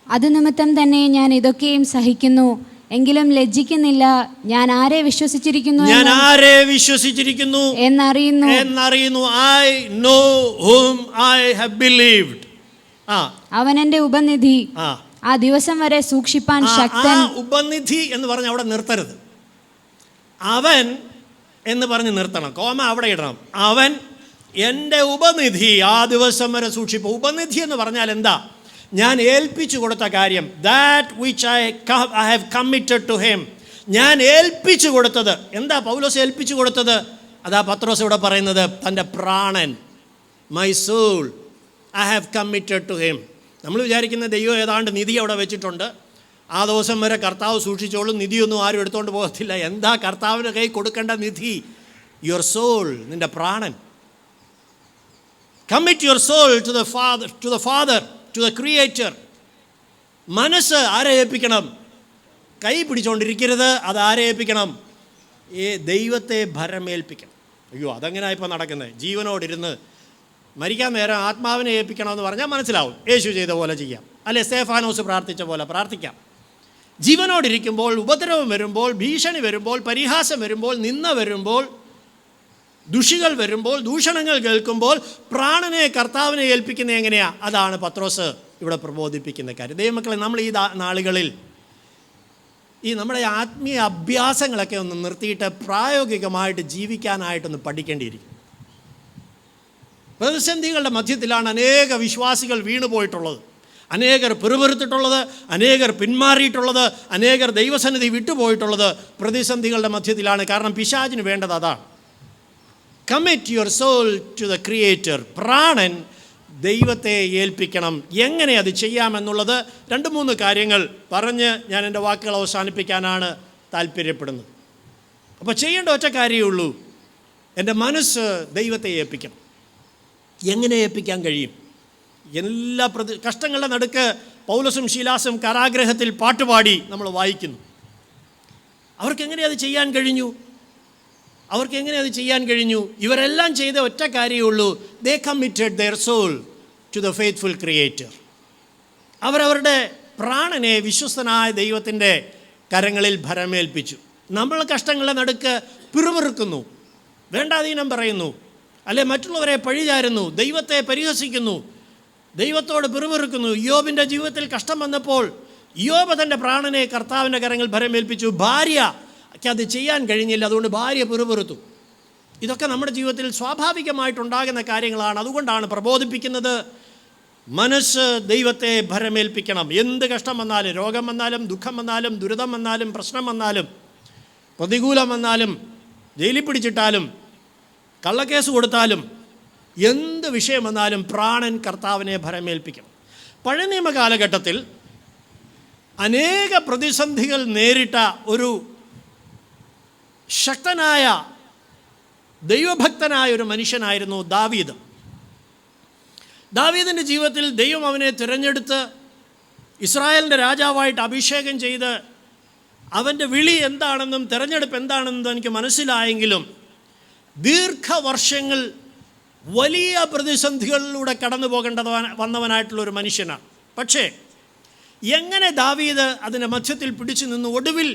അത് നിമിത്തം തന്നെ ഞാൻ ഇതൊക്കെയും സഹിക്കുന്നു, എങ്കിലും ലജ്ജിക്കുന്നില്ല. ഞാൻ ആരെ വിശ്വസിച്ചിരിക്കുന്നു എന്നറിയുന്നു. I know whom I have believed. അവൻ എൻ്റെ ഉപനിധി, ആ ദിവസം വരെ സൂക്ഷിപ്പാൻ ശക്തൻ. ഉപനിധി എന്ന് പറഞ്ഞ് അവിടെ നിർത്തരുത്. അവൻ എന്ന് പറഞ്ഞ് നിർത്തണം. കോമ അവിടെ ഇടണം. അവൻ എൻ്റെ ഉപനിധി, ആ ദിവസം വരെ സൂക്ഷിപ്പ്. ഉപനിധി എന്ന് പറഞ്ഞാൽ എന്താ? ഞാൻ ഏൽപ്പിച്ചു കൊടുത്ത കാര്യം. That which I have committed to him. ഞാൻ ഏൽപ്പിച്ചു കൊടുത്തത് എന്താ? പൗലോസ് ഏൽപ്പിച്ചു കൊടുത്തത് അതാ പത്രോസ് ഇവിടെ പറയുന്നത്. തൻ്റെ പ്രാണൻ, my soul I have committed to him. നമ്മൾ വിചാരിക്കുന്ന ദൈവം ഏതാണ്ട് നിധി അവിടെ വെച്ചിട്ടുണ്ട്, ആ ദിവസം വരെ കർത്താവ് സൂക്ഷിച്ചോളും, നിധിയൊന്നും ആരും എടുത്തുകൊണ്ട് പോകത്തില്ല. എന്താ കർത്താവിൻ്റെ കൈ കൊടുക്കേണ്ട നിധി? യുവർ സോൾ, നിൻ്റെ പ്രാണൻ. Commit your soul to the father, to the creator. മനസ്സ് ആരെ ഏൽപ്പിക്കണം? കൈ പിടിച്ചുകൊണ്ടിരിക്കരുത്. അത് ആരെ ഏൽപ്പിക്കണം? ദൈവത്തെ ഭരമേൽപ്പിക്കണം. അയ്യോ, അതെങ്ങനെയാണ് ഇപ്പോൾ നടക്കുന്നത്? ജീവനോടിരുന്ന് മരിക്കാൻ നേരം ആത്മാവിനെ ഏൽപ്പിക്കണമെന്ന് പറഞ്ഞാൽ മനസ്സിലാവും. യേശു ചെയ്ത പോലെ ചെയ്യാം, അല്ലെ സ്തേഫാനോസ് പ്രാർത്ഥിച്ച പോലെ പ്രാർത്ഥിക്കാം. ജീവനോടിരിക്കുമ്പോൾ, ഉപദ്രവം വരുമ്പോൾ, ഭീഷണി വരുമ്പോൾ, പരിഹാസം വരുമ്പോൾ, നിന്ദ വരുമ്പോൾ, ദുഷികൾ വരുമ്പോൾ, ദൂഷണങ്ങൾ കേൾക്കുമ്പോൾ പ്രാണനെ കർത്താവിനെ ഏൽപ്പിക്കുന്നത് എങ്ങനെയാണ്? അതാണ് പത്രോസ് ഇവിടെ പ്രബോധിപ്പിക്കുന്ന കാര്യം. ദൈവമക്കളെ, നമ്മൾ ഈ നാളുകളിൽ ഈ നമ്മുടെ ആത്മീയ അഭ്യാസങ്ങളൊക്കെ ഒന്ന് നിർത്തിയിട്ട് പ്രായോഗികമായിട്ട് ജീവിക്കാനായിട്ടൊന്ന് പഠിക്കേണ്ടിയിരിക്കും. പ്രതിസന്ധികളുടെ മധ്യത്തിലാണ് അനേക വിശ്വാസികൾ വീണുപോയിട്ടുള്ളത്, അനേകർ പിറുപിറുത്തിട്ടുള്ളത്, അനേകർ പിന്മാറിയിട്ടുള്ളത്, അനേകർ ദൈവസന്നിധി വിട്ടുപോയിട്ടുള്ളത് പ്രതിസന്ധികളുടെ മധ്യത്തിലാണ്. കാരണം പിശാചിന് വേണ്ടത് അതാണ്. Commit your soul to the creator. പ്രാണൻ ദൈവത്തെ ഏൽപ്പിക്കണം. എങ്ങനെ അത് ചെയ്യാമെന്നുള്ളത് 2-3 കാര്യങ്ങൾ പറഞ്ഞ് ഞാൻ എൻ്റെ വാക്കുകൾ അവസാനിപ്പിക്കാനാണ് താല്പര്യപ്പെടുന്നത്. അപ്പോൾ ചെയ്യേണ്ട ഒറ്റ കാര്യമേ ഉള്ളൂ, എൻ്റെ മനസ്സ് ദൈവത്തെ ഏൽപ്പിക്കണം. എങ്ങനെ ഏൽപ്പിക്കാൻ കഴിയും? എല്ലാ കഷ്ടങ്ങളുടെ നടുക്ക് പൗലോസും ശീലാസും കാരാഗ്രഹത്തിൽ പാട്ടുപാടി നമ്മൾ വായിക്കുന്നു. അവർക്കെങ്ങനെ അത് ചെയ്യാൻ കഴിഞ്ഞു? ഇവരെല്ലാം ചെയ്ത ഒറ്റ കാര്യമേ ഉള്ളൂ, they committed their soul to the faithful creator. അവരവരുടെ പ്രാണനെ വിശ്വസ്തനായ ദൈവത്തിൻ്റെ കരങ്ങളിൽ ഭരമേൽപ്പിച്ചു. നമ്മൾ കഷ്ടങ്ങളുടെ നടുക്ക് പിറുപിറുക്കുന്നു, വേണ്ടാധീനം പറയുന്നു, അല്ലെ മറ്റുള്ളവരെ പഴിചാരുന്നു, ദൈവത്തെ പരിഹസിക്കുന്നു, ദൈവത്തോട് പിറുപിറുക്കുന്നു. യോബിൻ്റെ ജീവിതത്തിൽ കഷ്ടം വന്നപ്പോൾ യോബ് തൻ്റെ പ്രാണനെ കർത്താവിൻ്റെ കരങ്ങൾ ഭരമേൽപ്പിച്ചു. ഭാര്യയ്ക്ക് അത് ചെയ്യാൻ കഴിഞ്ഞില്ല, അതുകൊണ്ട് ഭാര്യ പിറുപിറുത്തു. ഇതൊക്കെ നമ്മുടെ ജീവിതത്തിൽ സ്വാഭാവികമായിട്ടുണ്ടാകുന്ന കാര്യങ്ങളാണ്. അതുകൊണ്ടാണ് പ്രബോധിപ്പിക്കുന്നത്, മനസ്സ് ദൈവത്തെ ഭരമേൽപ്പിക്കണം. എന്ത് കഷ്ടം വന്നാലും, രോഗം വന്നാലും, ദുഃഖം വന്നാലും, ദുരിതം വന്നാലും, പ്രശ്നം വന്നാലും, പ്രതികൂലം വന്നാലും, ജയിലിൽ പിടിച്ചിട്ടാലും, കള്ളക്കേസ് കൊടുത്താലും, എന്ത് വിഷയം വന്നാലും പ്രാണൻ കർത്താവിനെ ഭരമേൽപ്പിക്കണം. പഴയ നിയമ കാലഘട്ടത്തിൽ അനേക പ്രതിസന്ധികൾ നേരിട്ട ഒരു ശക്തനായ ദൈവഭക്തനായ ഒരു മനുഷ്യനായിരുന്നു ദാവീദ്. ദാവീദിൻ്റെ ജീവിതത്തിൽ ദൈവം അവനെ തിരഞ്ഞെടുത്ത് ഇസ്രായേലിൻ്റെ രാജാവായിട്ട് അഭിഷേകം ചെയ്ത് അവൻ്റെ വിളി എന്താണെന്നും തിരഞ്ഞെടുപ്പ് എന്താണെന്നും എനിക്ക് മനസ്സിലായെങ്കിലും ദീർഘവർഷങ്ങൾ വലിയ പ്രതിസന്ധികളിലൂടെ കടന്നു വന്നവനായിട്ടുള്ളൊരു മനുഷ്യനാണ്. പക്ഷേ എങ്ങനെ ദാവീദ് അതിൻ്റെ മധ്യത്തിൽ പിടിച്ചു നിന്ന് ഒടുവിൽ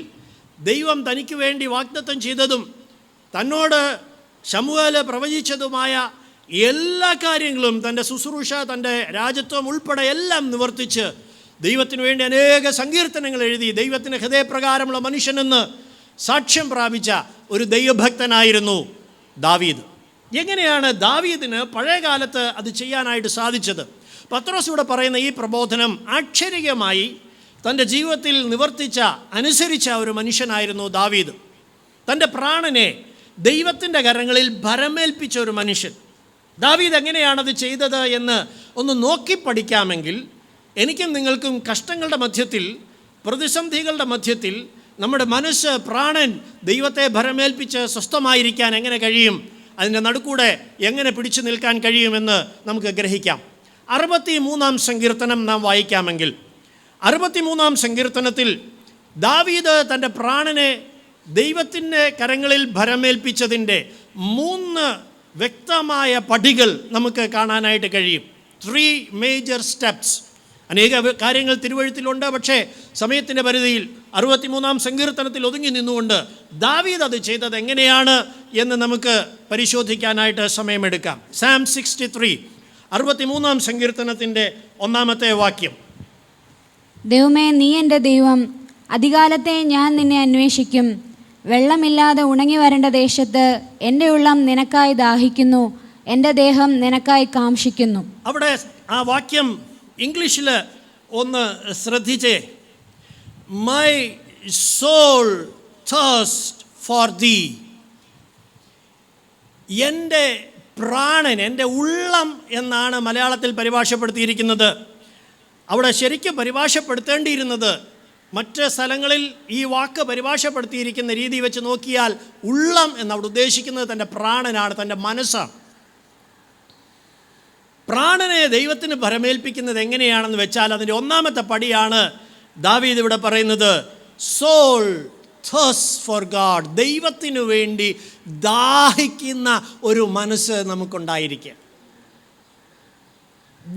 ദൈവം തനിക്ക് വേണ്ടി വാഗ്ദത്തം ചെയ്തതും തന്നോട് ശമൂവേൽ പ്രവചിച്ചതുമായ എല്ലാ കാര്യങ്ങളും, തൻ്റെ ശുശ്രൂഷ, തൻ്റെ രാജത്വം ഉൾപ്പെടെ എല്ലാം നിവർത്തിച്ച് ദൈവത്തിന് വേണ്ടി അനേക സങ്കീർത്തനങ്ങൾ എഴുതി ദൈവത്തിൻ്റെ ഹൃദയപ്രകാരമുള്ള മനുഷ്യനെന്ന് സാക്ഷ്യം പ്രാപിച്ച ഒരു ദൈവഭക്തനായിരുന്നു ദാവീദ്. എങ്ങനെയാണ് ദാവീദിന് പഴയ കാലത്ത് അത് ചെയ്യാനായിട്ട് സാധിച്ചത്? പത്രോസ് ഇവിടെ പറയുന്ന ഈ പ്രബോധനം ആക്ഷരികമായി തൻ്റെ ജീവിതത്തിൽ അനുസരിച്ച ഒരു മനുഷ്യനായിരുന്നു ദാവീദ്. തൻ്റെ പ്രാണനെ ദൈവത്തിൻ്റെ കരങ്ങളിൽ ഭരമേൽപ്പിച്ച ഒരു മനുഷ്യൻ. ദാവീദ് എങ്ങനെയാണത് ചെയ്തത് എന്ന് ഒന്ന് നോക്കി പഠിക്കാമെങ്കിൽ എനിക്കും നിങ്ങൾക്കും കഷ്ടങ്ങളുടെ മധ്യത്തിൽ, പ്രതിസന്ധികളുടെ മധ്യത്തിൽ നമ്മുടെ മനസ്സ്, പ്രാണൻ ദൈവത്തെ ഭരമേൽപ്പിച്ച് സ്വസ്ഥമായിരിക്കാൻ എങ്ങനെ കഴിയും, അതിൻ്റെ നടുക്കൂടെ എങ്ങനെ പിടിച്ചു നിൽക്കാൻ കഴിയുമെന്ന് നമുക്ക് ഗ്രഹിക്കാം. 63-ാം സങ്കീർത്തനം നാം വായിക്കാമെങ്കിൽ 63-ാം സങ്കീർത്തനത്തിൽ ദാവീദ് തൻ്റെ പ്രാണനെ ദൈവത്തിൻ്റെ കരങ്ങളിൽ ഭരമേൽപ്പിച്ചതിൻ്റെ 3 വ്യക്തമായ പടികൾ നമുക്ക് കാണാനായിട്ട് കഴിയും. 3 മേജർ സ്റ്റെപ്സ്. അനേക കാര്യങ്ങൾ തിരുവഴുത്തിലുണ്ട്. പക്ഷേ സമയത്തിൻ്റെ പരിധിയിൽ 63-ാം സങ്കീർത്തനത്തിൽ ഒതുങ്ങി നിന്നുകൊണ്ട് ദാവീദ് അത് ചെയ്തത് എങ്ങനെയാണ് എന്ന് നമുക്ക് പരിശോധിക്കാനായിട്ട് സമയമെടുക്കാം. സാം 63, 63-ാം സങ്കീർത്തനത്തിൻ്റെ 1-ാമത്തെ വാക്യം. ദൈവമേ, നീ എൻ്റെ ദൈവം, അധികാലത്തെ ഞാൻ നിന്നെ അന്വേഷിക്കും. വെള്ളമില്ലാതെ ഉണങ്ങി വരേണ്ട ദേശത്ത് എൻ്റെ ഉള്ളം നിനക്കായി ദാഹിക്കുന്നു, എൻ്റെ ദേഹം നിനക്കായി കാംക്ഷിക്കുന്നു. അവിടെ ആ വാക്യം ഇംഗ്ലീഷിൽ ഒന്ന് ശ്രദ്ധിച്ചേ. മൈ സോൾ തേഴ്സ്റ്റ് ഫോർ ദീ. എൻ്റെ പ്രാണൻ, എൻ്റെ ഉള്ളം എന്നാണ് മലയാളത്തിൽ പരിഭാഷപ്പെടുത്തിയിരിക്കുന്നത്. അവിടെ ശരിക്കും പരിഭാഷപ്പെടുത്തേണ്ടിയിരുന്നത്, മറ്റ് സ്ഥലങ്ങളിൽ ഈ വാക്ക് പരിഭാഷപ്പെടുത്തിയിരിക്കുന്ന രീതി വെച്ച് നോക്കിയാൽ ഉള്ളം എന്നവിടെ ഉദ്ദേശിക്കുന്നത് തൻ്റെ പ്രാണനാണ്, തൻ്റെ മനസ്സാണ്. പ്രാണനെ ദൈവത്തിന് ഭരമേൽപ്പിക്കുന്നത് എങ്ങനെയാണെന്ന് വെച്ചാൽ അതിൻ്റെ 1-ാമത്തെ പടിയാണ് ദാവീദ് ഇവിടെ പറയുന്നത്. Soul thirsts for God. ദൈവത്തിനു വേണ്ടി ദാഹിക്കുന്ന ഒരു മനസ്സ് നമുക്കുണ്ടായിരിക്കുക.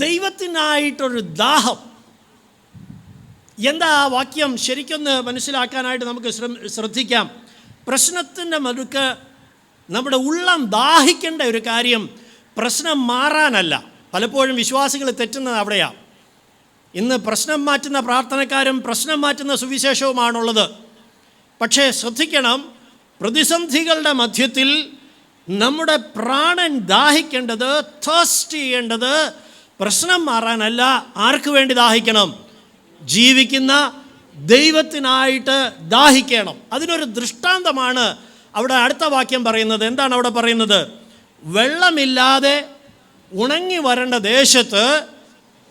ദൈവത്തിനായിട്ടൊരു ദാഹം. എന്താ ആ വാക്യം ശരിക്കൊന്ന് മനസ്സിലാക്കാനായിട്ട് നമുക്ക് ശ്രദ്ധിക്കാം. പ്രശ്നത്തിൻ്റെ മടുക്ക് നമ്മുടെ ഉള്ളം ദാഹിക്കേണ്ട ഒരു കാര്യം പ്രശ്നം മാറാനല്ല. പലപ്പോഴും വിശ്വാസികൾ തെറ്റുന്നത് അവിടെയാണ്. ഇന്ന് പ്രശ്നം മാറ്റുന്ന പ്രാർത്ഥനക്കാരും പ്രശ്നം മാറ്റുന്ന സുവിശേഷവുമാണുള്ളത്. പക്ഷേ ശ്രദ്ധിക്കണം, പ്രതിസന്ധികളുടെ മധ്യത്തിൽ നമ്മുടെ പ്രാണൻ ദാഹിക്കേണ്ടത്, തേഴ്സ്റ്റ് ചെയ്യേണ്ടത് പ്രശ്നം മാറാനല്ല. ആർക്ക് വേണ്ടി ദാഹിക്കണം? ജീവിക്കുന്ന ദൈവത്തിനായിട്ട് ദാഹിക്കണം. അതിനൊരു ദൃഷ്ടാന്തമാണ് അവിടെ അടുത്ത വാക്യം പറയുന്നത്. എന്താണ് അവിടെ പറയുന്നത്? വെള്ളമില്ലാതെ ഉണങ്ങി വരേണ്ട ദേശത്ത്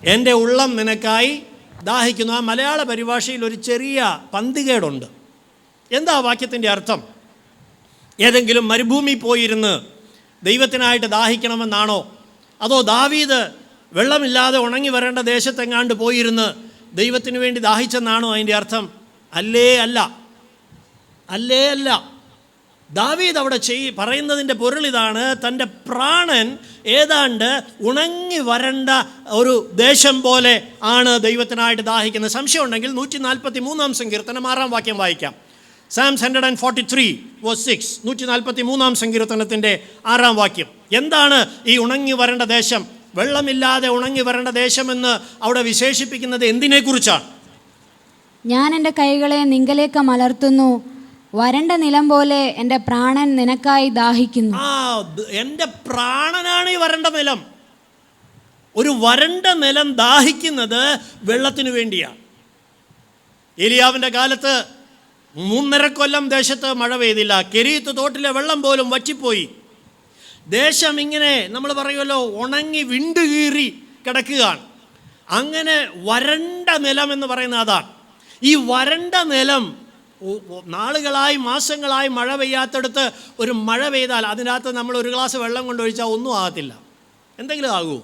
എൻ്റെ ഉള്ളം നിനക്കായി ദാഹിക്കുന്നു. ആ മലയാള പരിഭാഷയിൽ ഒരു ചെറിയ പന്തികേടുണ്ട്. എന്താ വാക്യത്തിൻ്റെ അർത്ഥം? ഏതെങ്കിലും മരുഭൂമി പോയിരുന്ന് ദൈവത്തിനായിട്ട് ദാഹിക്കണമെന്നാണോ? അതോ ദാവീദ് വെള്ളമില്ലാതെ ഉണങ്ങി വരേണ്ട ദേശത്തെങ്ങാണ്ട് പോയിരുന്ന് ദൈവത്തിന് വേണ്ടി ദാഹിച്ചെന്നാണോ അതിൻ്റെ അർത്ഥം? അല്ലേ അല്ല. ദാവീദ് അവിടെ പറയുന്നതിൻ്റെ പൊരുൾ ഇതാണ്: തൻ്റെ പ്രാണൻ ഏതാണ്ട് ഉണങ്ങി വരേണ്ട ഒരു ദേശം പോലെ ആണ് ദൈവത്തിനായിട്ട് ദാഹിക്കുന്നത്. സംശയം ഉണ്ടെങ്കിൽ 143-ാം സങ്കീർത്തനം 6-ാം വാക്യം വായിക്കാം. Psalms 143 verse 6, 143-ാം സങ്കീർത്തനത്തിൻ്റെ 6-ാം വാക്യം. എന്താണ് ഈ ഉണങ്ങി വരേണ്ട ദേശം, വെള്ളമില്ലാതെ ഉണങ്ങി വരേണ്ട ദേശമെന്ന് അവിടെ വിശേഷിപ്പിക്കുന്നത് എന്തിനെക്കുറിച്ചാണ്? ഞാൻ എൻ്റെ കൈകളെ നിങ്കലേക്ക് മലർത്തുന്നു, വരണ്ട നിലം പോലെ എൻ്റെ പ്രാണൻ നിനക്കായി ദാഹിക്കുന്നു. എൻ്റെ പ്രാണനാണ് ഈ വരണ്ട നിലം. ഒരു വരണ്ട നിലം ദാഹിക്കുന്നത് വെള്ളത്തിനു വേണ്ടിയാണ്. ഏലിയാവിൻ്റെ കാലത്ത് 3.5 കൊല്ലം ദേശത്ത് മഴ പെയ്തില്ല. കെരീത്ത് തോട്ടിലെ വെള്ളം പോലും വറ്റിപ്പോയി. ദേശം ഇങ്ങനെ നമ്മൾ പറയുമല്ലോ, ഉണങ്ങി വിണ്ടുകീറി കിടക്കുകയാണ്. അങ്ങനെ വരണ്ട നിലം എന്ന് പറയുന്നത് അതാണ്. ഈ വരണ്ട നിലം നാളുകളായി മാസങ്ങളായി മഴ പെയ്യാത്തടുത്ത് ഒരു മഴ പെയ്താൽ അതിനകത്ത് നമ്മൾ ഒരു ഗ്ലാസ് വെള്ളം കൊണ്ടൊഴിച്ചാൽ ഒന്നും ആകത്തില്ല. എന്തെങ്കിലും ആകുമോ?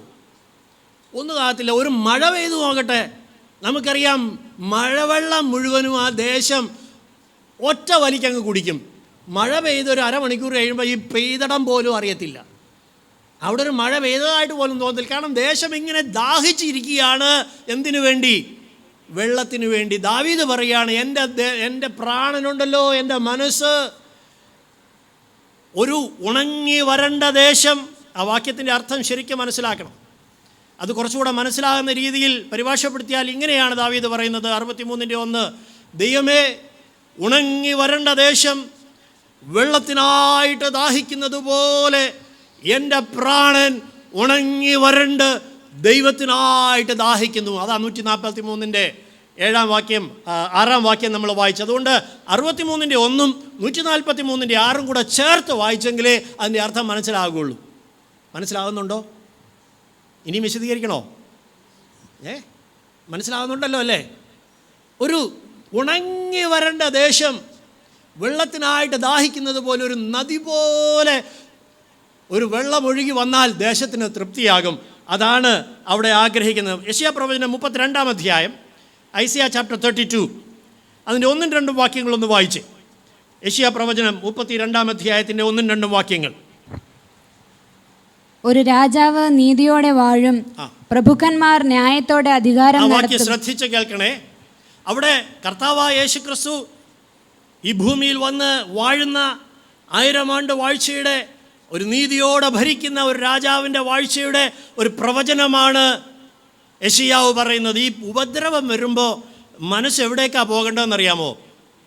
ഒന്നും ആകത്തില്ല. ഒരു മഴ പെയ്തു നോക്കട്ടെ, നമുക്കറിയാം മഴവെള്ളം മുഴുവനും ആ ദേശം ഒറ്റ വലിക്കങ്ങ് കുടിക്കും. മഴ പെയ്തൊരു അരമണിക്കൂർ കഴിയുമ്പോൾ ഈ പെയ്തടം പോലും അറിയത്തില്ല. അവിടെ ഒരു മഴ പെയ്തതായിട്ട് പോലും തോന്നില്ല. കാരണം ദേശം ഇങ്ങനെ ദാഹിച്ചിരിക്കുകയാണ്. എന്തിനു വേണ്ടി? വെള്ളത്തിനു വേണ്ടി. ദാവീദ് പറയാണ്, എൻ്റെ പ്രാണനുണ്ടല്ലോ, എൻ്റെ മനസ്സ് ഒരു ഉണങ്ങി വരണ്ട ദേശം. ആ വാക്യത്തിൻ്റെ അർത്ഥം ശരിക്കും മനസ്സിലാക്കണം. അത് കുറച്ചുകൂടെ മനസ്സിലാകുന്ന രീതിയിൽ പരിഭാഷപ്പെടുത്തിയാൽ ഇങ്ങനെയാണ് ദാവീദ് പറയുന്നത്. 63-1, ദൈവമേ, ഉണങ്ങി വരണ്ട ദേശം വെള്ളത്തിനായിട്ട് ദാഹിക്കുന്നത് പോലെ എൻ്റെ പ്രാണൻ ഉണങ്ങി വരണ്ട് ദൈവത്തിനായിട്ട് ദാഹിക്കുന്നു. അതാ 143-ന്റെ 6 വാക്യം നമ്മൾ വായിച്ചു. അതുകൊണ്ട് 63-ന്റെ 1-ഉം 143-ന്റെ 6-ഉം കൂടെ ചേർത്ത് വായിച്ചെങ്കിലേ അതിൻ്റെ അർത്ഥം മനസ്സിലാകുള്ളൂ. മനസ്സിലാകുന്നുണ്ടോ? ഇനിയും വിശദീകരിക്കണോ? മനസ്സിലാകുന്നുണ്ടല്ലോ അല്ലേ? ഒരു ഉണങ്ങി വരേണ്ട ദേശം വെള്ളത്തിനായിട്ട് ദാഹിക്കുന്നത് പോലെ, ഒരു നദി പോലെ ഒരു വെള്ളമൊഴുകി വന്നാൽ ദേശത്തിന് തൃപ്തിയാകും. അതാണ് അവിടെ ആഗ്രഹിക്കുന്നത്. യെശയ്യാ പ്രവചനം 32-ാം അധ്യായം, ഐസിയ ചാപ്റ്റർ 32, അതിൻ്റെ 1-2 വാക്യങ്ങളൊന്ന് വായിച്ച്. യെശയ്യാ പ്രവചനം 32-ാം അധ്യായത്തിൻ്റെ 1-2 വാക്യങ്ങൾ. ഒരു രാജാവ് നീതിയോടെ വാഴും, പ്രഭുക്കന്മാർ ന്യായത്തോടെ അധികാരം വാക്യം ശ്രദ്ധിച്ച് കേൾക്കണേ. അവിടെ കർത്താവായ യേശുക്രിസ്തു ഈ ഭൂമിയിൽ വന്ന് വാഴുന്ന 1000 ആണ്ട് വാഴ്ചയുടെ, ഒരു നീതിയോടെ ഭരിക്കുന്ന ഒരു രാജാവിൻ്റെ വാഴ്ചയുടെ ഒരു പ്രവചനമാണ് യെശയ്യാവ് പറയുന്നത്. ഈ ഉപദ്രവം വരുമ്പോൾ മനസ്സ് എവിടേക്കാണ് പോകേണ്ടതെന്നറിയാമോ?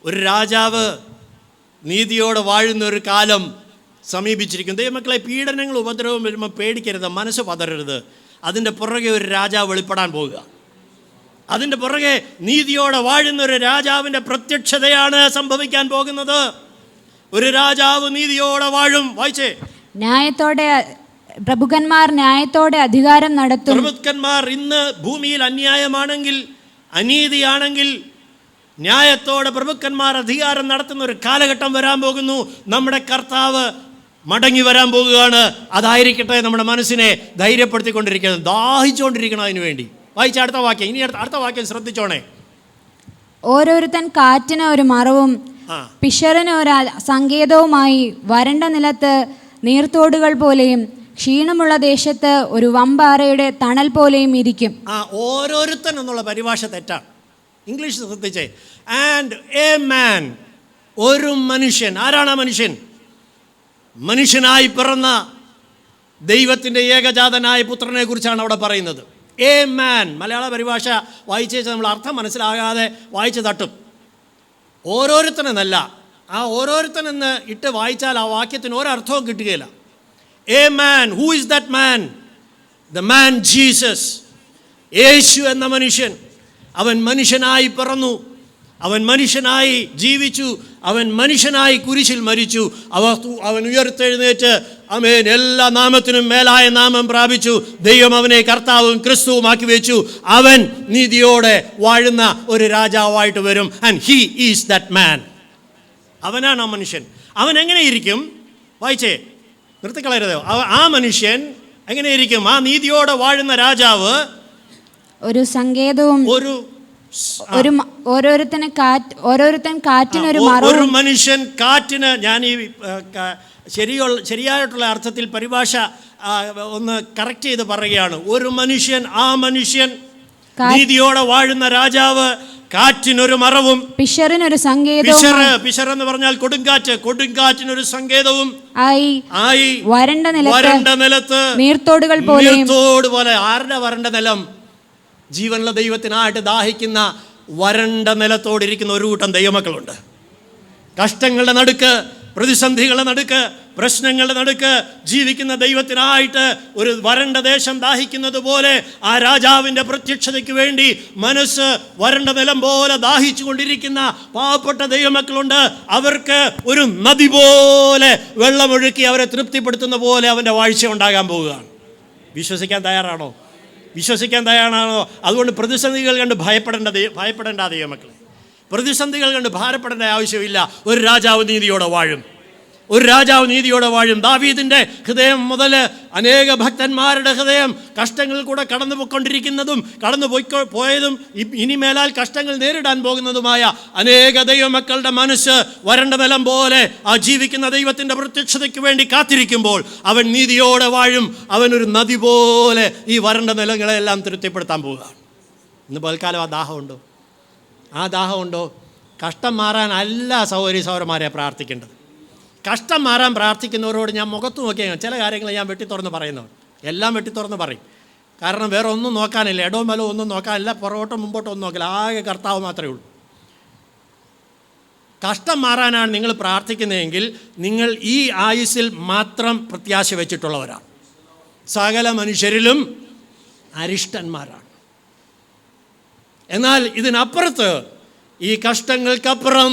ഒരു രാജാവ് നീതിയോടെ വാഴുന്ന ഒരു കാലം സമീപിച്ചിരിക്കും. ദൈവമക്കളെ, പീഡനങ്ങൾ, ഉപദ്രവം വരുമ്പോൾ പേടിക്കരുത്, മനസ്സ് പതറരുത്. അതിൻ്റെ പുറകെ ഒരു രാജാവ് വെളിപ്പെടാൻ പോകുക. അതിൻ്റെ പുറകെ നീതിയോടെ വാഴുന്ന ഒരു രാജാവിൻ്റെ പ്രത്യക്ഷതയാണ് സംഭവിക്കാൻ പോകുന്നത്. ഒരു രാജാവ് നീതിയോടെ വാഴും. വായിച്ചേ. പ്രഭുക്കന്മാർ ന്യായത്തോടെ അധികാരം നടത്തും. പ്രഭുക്കന്മാർ ഇന്ന് ഭൂമിയിൽ അന്യായമാണെങ്കിൽ, അനീതിയാണെങ്കിൽ, ന്യായത്തോടെ പ്രഭുക്കന്മാർ അധികാരം നടത്തുന്ന ഒരു കാലഘട്ടം വരാൻ പോകുന്നു. നമ്മുടെ കർത്താവ് മടങ്ങി വരാൻ പോകുകയാണ്. അതായിരിക്കട്ടെ നമ്മുടെ മനസ്സിനെ ധൈര്യപ്പെടുത്തിക്കൊണ്ടിരിക്കുന്നത്, ദാഹിച്ചുകൊണ്ടിരിക്കണം അതിനു വേണ്ടി. വായിച്ച അടുത്ത വാക്യം. ഇനി അടുത്ത വാക്യം ശ്രദ്ധിച്ചോണേ. ഓരോരുത്തൻ കാറ്റിന് ഒരു മറവും പിശറിന് ഒരു സങ്കേതവുമായി വരണ്ട നിലത്ത് നീർത്തോടുകൾ പോലെയും ക്ഷീണമുള്ള ദേശത്ത് ഒരു വമ്പാറയുടെ തണൽ പോലെയും ഇരിക്കും. ഓരോരുത്തൻ എന്നുള്ള പരിഭാഷ തെറ്റാണ്. ഇംഗ്ലീഷ് ശ്രദ്ധിച്ചേ. ആൻഡ് എ മാൻ, ഒരു മനുഷ്യൻ. ആരാണ് ആ മനുഷ്യൻ? മനുഷ്യനായി പിറന്ന ദൈവത്തിൻ്റെ ഏകജാതനായ പുത്രനെ കുറിച്ചാണ് അവിടെ പറയുന്നത്. A man. മലയാള പരിഭാഷ വായിച്ചു നമ്മൾ അർത്ഥം മനസ്സിലാകാതെ വായിച്ച് തട്ടും. ഓരോരുത്തനെന്നല്ല, ആ ഓരോരുത്തനെന്ന് ഇട്ട് വായിച്ചാൽ ആ വാക്യത്തിന് ഒരർത്ഥവും കിട്ടുകയില്ല. A man. Who is that man? The man Jesus. യേശു എന്ന മനുഷ്യൻ. അവൻ മനുഷ്യനായി പിറന്നു, അവൻ മനുഷ്യനായി ജീവിച്ചു, അവൻ മനുഷ്യനായി കുരിശിൽ മരിച്ചു, അവൻ ഉയർത്തെഴുന്നേറ്റ് ആമേൻ എല്ലാ നാമത്തിനും മേലായ നാമം പ്രാപിച്ചു. ദൈവം അവനെ കർത്താവും ക്രിസ്തുവുമാക്കി വെച്ചു. അവൻ നീതിയോടെ വാഴുന്ന ഒരു രാജാവായിട്ട് വരും. And he is that man. അവനാണ് ആ മനുഷ്യൻ. അവൻ എങ്ങനെയിരിക്കും? വായിച്ചേ, നിർത്തിക്കളയരുത്. ആ മനുഷ്യൻ എങ്ങനെയിരിക്കും? ആ നീതിയോടെ വാഴുന്ന രാജാവ് ഒരു സങ്കേതവും ഓരോരുത്തൻ കാറ്റിനൊരു മറവും. ഒരു മനുഷ്യൻ കാറ്റിന്, ഞാൻ ഈ ശരിയായിട്ടുള്ള അർത്ഥത്തിൽ പരിഭാഷ ഒന്ന് കറക്റ്റ് ചെയ്ത് പറയുകയാണ്. ഒരു മനുഷ്യൻ, ആ മനുഷ്യൻ നീതിയോടെ വാഴുന്ന രാജാവ് കാറ്റിനൊരു മറവും പിശറിനൊരു സങ്കേതവും. പിശർ എന്ന് പറഞ്ഞാൽ കൊടുങ്കാറ്റ്. കൊടുങ്കാറ്റിനൊരു സങ്കേതവും ആയി വരണ്ട നിലത്ത് നീർത്തോടുകൾ പോലെ. ആരുടെ വരണ്ട നിലം? ജീവനുള്ള ദൈവത്തിനായിട്ട് ദാഹിക്കുന്ന വരണ്ട നിലത്തോടിരിക്കുന്ന ഒരു കൂട്ടം ദൈവമക്കളുണ്ട്. കഷ്ടങ്ങളുടെ നടുക്ക്, പ്രതിസന്ധികളുടെ നടുക്ക്, പ്രശ്നങ്ങളുടെ നടുക്ക് ജീവിക്കുന്ന ദൈവത്തിനായിട്ട് ഒരു വരണ്ട ദേശം ദാഹിക്കുന്നത് പോലെ ആ രാജാവിൻ്റെ പ്രത്യക്ഷതയ്ക്ക് വേണ്ടി മനസ്സ് വരണ്ട നിലം പോലെ ദാഹിച്ചു കൊണ്ടിരിക്കുന്ന പാവപ്പെട്ട ദൈവമക്കളുണ്ട്. അവർക്ക് ഒരു നദി പോലെ വെള്ളമൊഴുക്കി അവരെ തൃപ്തിപ്പെടുത്തുന്ന പോലെ അവൻ്റെ വാഴ്ച ഉണ്ടാകാൻ പോവുകയാണ്. വിശ്വസിക്കാൻ തയ്യാറാണോ? വിശ്വസിക്കാൻ തയ്യാറാണോ? അതുകൊണ്ട് പ്രതിസന്ധികൾ കണ്ട് ഭയപ്പെടേണ്ട ദൈവമക്കളെ. പ്രതിസന്ധികൾ കണ്ട് ഭാരപ്പെടേണ്ട ആവശ്യമില്ല. ഒരു രാജാവ് നീതിയോടെ വാഴും. ഒരു രാജാവ് നീതിയോടെ വാഴും. ദാവീദിൻ്റെ ഹൃദയം മുതൽ അനേക ഭക്തന്മാരുടെ ഹൃദയം കഷ്ടങ്ങളിൽ കൂടെ കടന്നുപോയിക്കൊണ്ടിരിക്കുന്നതും പോയതും ഇനി മേലാൽ കഷ്ടങ്ങൾ നേരിടാൻ പോകുന്നതുമായ അനേക ദൈവമക്കളുടെ മനസ്സ് വരണ്ട നിലം പോലെ ആ ജീവിക്കുന്ന ദൈവത്തിൻ്റെ പ്രത്യക്ഷതയ്ക്ക് വേണ്ടി കാത്തിരിക്കുമ്പോൾ അവൻ നീതിയോടെ വാഴും. അവനൊരു നദി പോലെ ഈ വരണ്ട നിലങ്ങളെല്ലാം തൃപ്തിപ്പെടുത്താൻ പോവുകയാണ്. ഇന്ന് പൽക്കാലം ആ ദാഹമുണ്ടോ? ആ ദാഹമുണ്ടോ? കഷ്ടം മാറാൻ അല്ല സഹോദരന്മാരെ പ്രാർത്ഥിക്കേണ്ടത്. കഷ്ടം മാറാൻ പ്രാർത്ഥിക്കുന്നവരോട് ഞാൻ മുഖത്ത് നോക്കിയാൽ ചില കാര്യങ്ങൾ ഞാൻ വെട്ടിത്തുറന്ന് പറയുന്നവർ എല്ലാം വെട്ടിത്തുറന്ന് പറയും. കാരണം വേറെ ഒന്നും നോക്കാനില്ല, ഇടവും വലവും ഒന്നും നോക്കാനില്ല, പുറകോട്ടോ മുമ്പോട്ടോ ഒന്നും നോക്കില്ല, ആകെ കർത്താവ് മാത്രമേ ഉള്ളൂ. കഷ്ടം മാറാനാണ് നിങ്ങൾ പ്രാർത്ഥിക്കുന്നതെങ്കിൽ നിങ്ങൾ ഈ ആയുസ്സിൽ മാത്രം പ്രത്യാശ വെച്ചിട്ടുള്ളവരാണ്. സകല മനുഷ്യരിലും അരിഷ്ടന്മാരാണ്. എന്നാൽ ഇതിനപ്പുറത്ത്, ഈ കഷ്ടങ്ങൾക്കപ്പുറം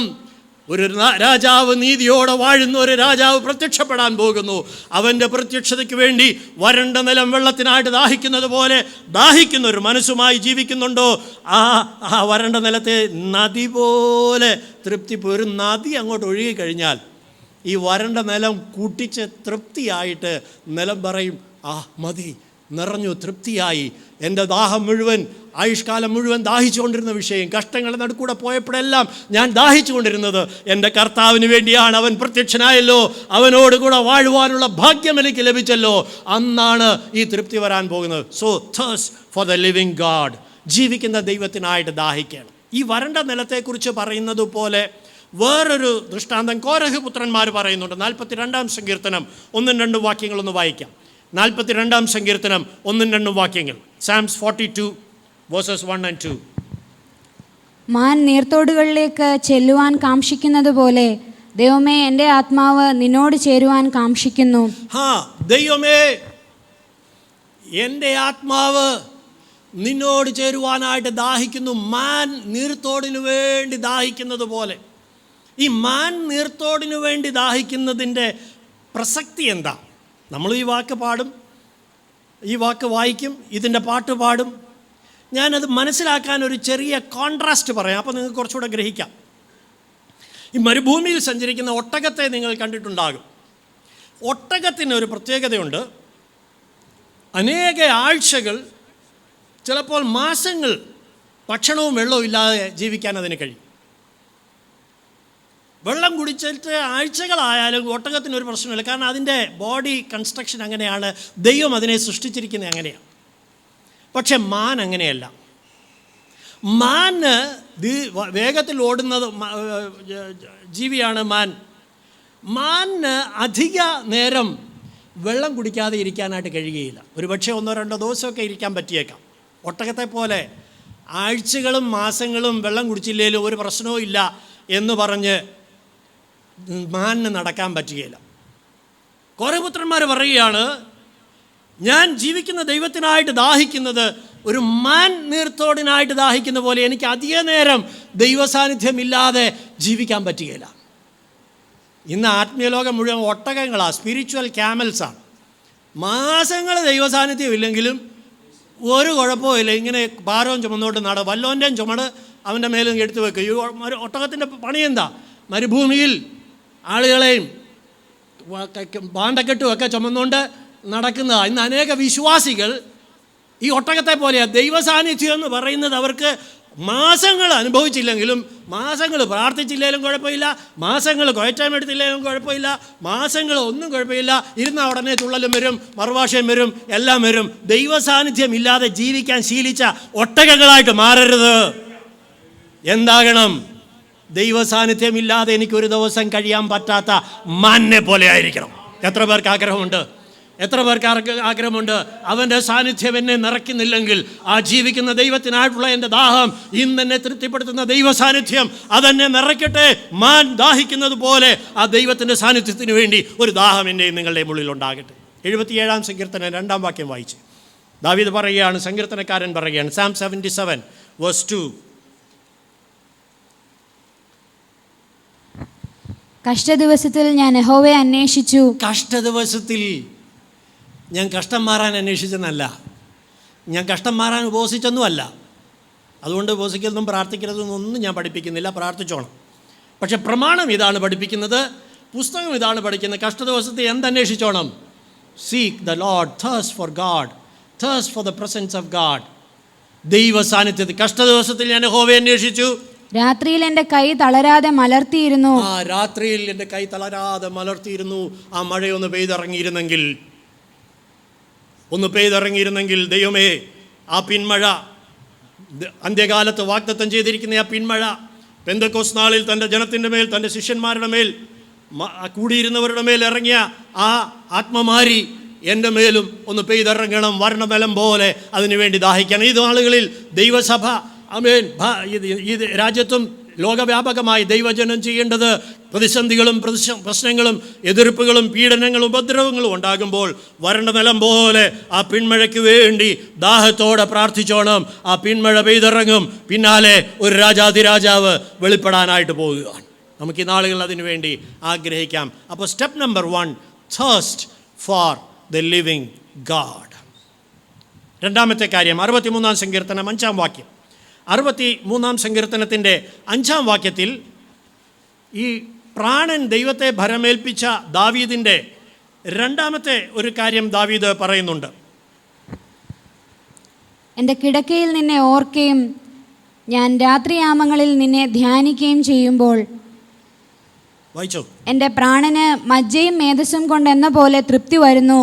ഒരു രാജാവ്, നീതിയോടെ വാഴുന്ന ഒരു രാജാവ് പ്രത്യക്ഷപ്പെടാൻ പോകുന്നു. അവൻ്റെ പ്രത്യക്ഷതയ്ക്ക് വേണ്ടി വരണ്ട നിലം വെള്ളത്തിനായിട്ട് ദാഹിക്കുന്നത് പോലെ ദാഹിക്കുന്ന ഒരു മനസ്സുമായി ജീവിക്കുന്നുണ്ടോ, ആ വരണ്ട നിലത്തെ നദി പോലെ തൃപ്തി. ഒരു നദി അങ്ങോട്ട് ഒഴുകിക്കഴിഞ്ഞാൽ ഈ വരണ്ട നിലം കൂട്ടിച്ച് തൃപ്തിയായിട്ട് നിലം പറയും, മതി, നിറഞ്ഞു, തൃപ്തിയായി. എൻ്റെ ദാഹം മുഴുവൻ, ആയുഷ്കാലം മുഴുവൻ ദാഹിച്ചുകൊണ്ടിരുന്ന വിഷയം, കഷ്ടങ്ങളുടെ നടുക്കൂടെ പോയപ്പോഴെല്ലാം ഞാൻ ദാഹിച്ചുകൊണ്ടിരുന്നത് എൻ്റെ കർത്താവിന് വേണ്ടിയാണ്. അവൻ പ്രത്യക്ഷനായല്ലോ, അവനോടുകൂടെ വാഴുവാനുള്ള ഭാഗ്യം എനിക്ക് ലഭിച്ചല്ലോ. അന്നാണ് ഈ തൃപ്തി വരാൻ പോകുന്നത്. So thirst for the living God. ജീവിക്കുന്ന ദൈവത്തിനായിട്ട് ദാഹിക്കണം. ഈ വരണ്ട നിലത്തെക്കുറിച്ച് പറയുന്നത് പോലെ വേറൊരു ദൃഷ്ടാന്തം കോരഹ് പുത്രന്മാർ പറയുന്നുണ്ട്. 42-ാം സങ്കീർത്തനം 1-2 വാക്യങ്ങളൊന്ന് വായിക്കാം. 42-ാം സങ്കീർത്തനം 1-2 വാക്യങ്ങൾ. Psalms 42 verses 1 and 2. മാൻ നീർത്തോടുകളിലേക്ക് ചെല്ലുവാൻ കാംക്ഷിക്കുന്നത് പോലെ ദൈവമേ, എൻ്റെ ആത്മാവ് നിന്നോട് ചേരുവാൻ കാംക്ഷിക്കുന്നു. ദൈവമേ, എൻ്റെ ആത്മാവ് നിന്നോട് ചേരുവാനായിട്ട് ദാഹിക്കുന്നു. മാൻ നീർത്തോടിനു വേണ്ടി ദാഹിക്കുന്നത് പോലെ. ഈ മാൻ നീർത്തോടിനു വേണ്ടി ദാഹിക്കുന്നതിൻ്റെ പ്രസക്തി എന്താ? നമ്മൾ ഈ വാക്ക് പാടും, ഈ വാക്ക് വായിക്കും, ഇതിൻ്റെ പാട്ട് പാടും. ഞാനത് മനസ്സിലാക്കാൻ ഒരു ചെറിയ കോൺട്രാസ്റ്റ് പറയാം, അപ്പോൾ നിങ്ങൾക്ക് കുറച്ചുകൂടെ ഗ്രഹിക്കാം. ഈ മരുഭൂമിയിൽ സഞ്ചരിക്കുന്ന ഒട്ടകത്തെ നിങ്ങൾ കണ്ടിട്ടുണ്ടാകും. ഒട്ടകത്തിന് ഒരു പ്രത്യേകതയുണ്ട്. അനേക ആഴ്ചകൾ, ചിലപ്പോൾ മാസങ്ങൾ ഭക്ഷണവും വെള്ളവും ഇല്ലാതെ ജീവിക്കാൻ അതിന് കഴിയും. വെള്ളം കുടിച്ചിട്ട് ആഴ്ചകളായാലും ഒട്ടകത്തിനൊരു പ്രശ്നമില്ല. കാരണം അതിൻ്റെ ബോഡി കൺസ്ട്രക്ഷൻ അങ്ങനെയാണ്, ദൈവം അതിനെ സൃഷ്ടിച്ചിരിക്കുന്നത് അങ്ങനെയാണ്. പക്ഷെ മാൻ അങ്ങനെയല്ല. മാന് വേഗത്തിൽ ഓടുന്നത് ജീവിയാണ് മാൻ. മാന് അധിക നേരം വെള്ളം കുടിക്കാതെ ഇരിക്കാനായിട്ട് കഴിയുകയില്ല. ഒരു പക്ഷേ 1-2 ദിവസമൊക്കെ ഇരിക്കാൻ പറ്റിയേക്കാം. ഒട്ടകത്തെ പോലെ ആഴ്ചകളും മാസങ്ങളും വെള്ളം കുടിച്ചില്ലെങ്കിലും ഒരു പ്രശ്നവും ഇല്ല എന്ന് പറഞ്ഞ് മാനിന് നടക്കാൻ പറ്റുകയില്ല. കുറേ പുത്രന്മാർ പറയുകയാണ്, ഞാൻ ജീവിക്കുന്ന ദൈവത്തിനായിട്ട് ദാഹിക്കുന്നത് ഒരു മാൻ നീർത്തോടിനായിട്ട് ദാഹിക്കുന്ന പോലെ എനിക്ക് അധിക നേരം ദൈവസാന്നിധ്യമില്ലാതെ ജീവിക്കാൻ പറ്റുകയില്ല. ഇന്ന് ആത്മീയലോകം മുഴുവൻ ഒട്ടകങ്ങളാണ്, സ്പിരിച്വൽ ക്യാമൽസാണ്. മാസങ്ങൾ ദൈവസാന്നിധ്യം ഇല്ലെങ്കിലും ഒരു കുഴപ്പമില്ല, ഇങ്ങനെ ഭാരവും ചുമന്നുകൊണ്ട് വല്ലോൻ്റെയും ചുമട് അവൻ്റെ മേലും എടുത്തു വെക്കും. ഈ ഒട്ടകത്തിൻ്റെ പണി എന്താ? മരുഭൂമിയിൽ ആളുകളെയും പാണ്ടക്കെട്ടും ഒക്കെ ചുമന്നുകൊണ്ട് നടക്കുന്നതാണ്. ഇന്ന് അനേക വിശ്വാസികൾ ഈ ഒട്ടകത്തെ പോലെയാണ്. ദൈവസാന്നിധ്യം എന്ന് പറയുന്നത് അവർക്ക് മാസങ്ങൾ അനുഭവിച്ചില്ലെങ്കിലും, മാസങ്ങൾ പ്രാർത്ഥിച്ചില്ലെങ്കിലും കുഴപ്പമില്ല, മാസങ്ങൾ കൊയറ്റം എടുത്തില്ലെങ്കിലും കുഴപ്പമില്ല, മാസങ്ങൾ ഒന്നും കുഴപ്പമില്ല, ഇരുന്ന ഉടനെ തുള്ളലും വരും, മറുഭാഷയും വരും, എല്ലാം വരും. ദൈവസാന്നിധ്യം ഇല്ലാതെ ജീവിക്കാൻ ശീലിച്ച ഒട്ടകങ്ങളായിട്ട് മാറരുത്. എന്താകണം? ദൈവസാന്നിധ്യമില്ലാതെ എനിക്കൊരു ദിവസം കഴിയാൻ പറ്റാത്ത മാനിനെ പോലെ ആയിരിക്കണം. എത്ര പേർക്ക് ആഗ്രഹമുണ്ട്? എത്ര പേർക്ക് ആഗ്രഹമുണ്ട്? അവൻ്റെ സാന്നിധ്യം എന്നെ നിറയ്ക്കുന്നില്ലെങ്കിൽ, ആ ജീവിക്കുന്ന ദൈവത്തിനായിട്ടുള്ള എൻ്റെ ദാഹം, ഇന്നെന്നെ തൃപ്തിപ്പെടുത്തുന്ന ദൈവ സാന്നിധ്യം അതെന്നെ നിറയ്ക്കട്ടെ. മാൻ ദാഹിക്കുന്നത് പോലെ ആ ദൈവത്തിൻ്റെ സാന്നിധ്യത്തിന് വേണ്ടി ഒരു ദാഹം എൻ്റെയും നിങ്ങളുടെയും ഉള്ളിൽ ഉണ്ടാകട്ടെ. 77-ാം സങ്കീർത്തനം 2-ാം വാക്യം വായിച്ച് ദാവീദ് പറയുകയാണ്, സങ്കീർത്തനക്കാരൻ പറയുകയാണ്, Psalm 77 verse 2. കഷ്ടദിവസത്തിൽ ഞാൻ യഹോവയെ അന്വേഷിച്ചു. കഷ്ടദിവസത്തിൽ ഞാൻ കഷ്ടം മാറാൻ അന്വേഷിച്ചെന്നല്ല, ഞാൻ കഷ്ടം മാറാൻ ഉപവസിച്ചൊന്നുമല്ല. അതുകൊണ്ട് ഉപവസിക്കുന്നതും പ്രാർത്ഥിക്കുന്നതും ഒന്നും ഞാൻ പഠിപ്പിക്കുന്നില്ല, പ്രാർത്ഥിച്ചോണം. പക്ഷെ പ്രമാണം ഇതാണ് പഠിപ്പിക്കുന്നത്, പുസ്തകം ഇതാണ് പഠിക്കുന്നത്. കഷ്ടദിവസത്തിൽ എന്തന്വേഷിച്ചോണം? Seek the lord, thirst for God, thirst for the presence of God. ദൈവ സാന്നിധ്യത്തിൽ കഷ്ടദിവസത്തിൽ ഞാൻ യഹോവയെ അന്വേഷിച്ചു. രാത്രിയിൽ എൻ്റെ കൈ തളരാതെ മലർത്തിയിരുന്നു. രാത്രിയിൽ എൻ്റെ കൈ തളരാതെ മലർത്തിയിരുന്നു. ആ മഴയൊന്ന് പെയ്തിറങ്ങിയിരുന്നെങ്കിൽ ദൈവമേ, ആ പിന്മഴ, അന്ത്യകാലത്ത് വാഗ്ദത്തം ചെയ്തിരിക്കുന്ന ആ പിന്മഴ, പെന്തക്കോസ്ത് നാളിൽ തൻ്റെ ജനത്തിൻ്റെ മേൽ, തൻ്റെ ശിഷ്യന്മാരുടെ മേൽ, കൂടിയിരുന്നവരുടെ മേൽ ഇറങ്ങിയ ആ ആത്മമാരി എൻ്റെ മേലും ഒന്ന് പെയ്തിറങ്ങണം. വർണ്ണബലം പോലെ അതിനുവേണ്ടി ദാഹിക്കണം. ഈ നാളുകളിൽ ദൈവസഭ, ആമേൻ, ഇത് രാജ്യത്തും ലോകവ്യാപകമായി ദൈവജനം ചെയ്യേണ്ടത് പ്രതിസന്ധികളും പ്രശ്നങ്ങളും എതിർപ്പുകളും പീഡനങ്ങളും ഉപദ്രവങ്ങളും ഉണ്ടാകുമ്പോൾ വരണ്ട നിലം പോലെ ആ പിന്മഴയ്ക്ക് വേണ്ടി ദാഹത്തോടെ പ്രാർത്ഥിച്ചോണം. ആ പിന്മഴ പെയ്തിറങ്ങും. പിന്നാലെ ഒരു രാജാതിരാജാവ് വെളിപ്പെടാനായിട്ട് പോകുകയാണ്. നമുക്ക് ഈ നാളുകൾ അതിനു വേണ്ടി ആഗ്രഹിക്കാം. അപ്പോൾ step number 1, thirst for the living God. രണ്ടാമത്തെ കാര്യം 63-ാം സങ്കീർത്തനം 5-ാം വാക്യം. 63-ാം സങ്കീർത്തനത്തിൻ്റെ 5-ാം വാക്യത്തിൽ ഈ പ്രാണൻ ദൈവത്തെ ഭരമേൽപ്പിച്ച ദാവീദിൻ്റെ രണ്ടാമത്തെ ഒരു കാര്യം ദാവീദ് പറയുന്നുണ്ട്. എൻ്റെ കിടക്കയിൽ നിന്നെ ഓർക്കുകയും ഞാൻ രാത്രിയാമങ്ങളിൽ നിന്നെ ധ്യാനിക്കുകയും ചെയ്യുമ്പോൾ വായിച്ചോ. എൻ്റെ പ്രാണന് മജ്ജയും മേധസ്സും കൊണ്ടെന്ന പോലെ തൃപ്തി വരുന്നു.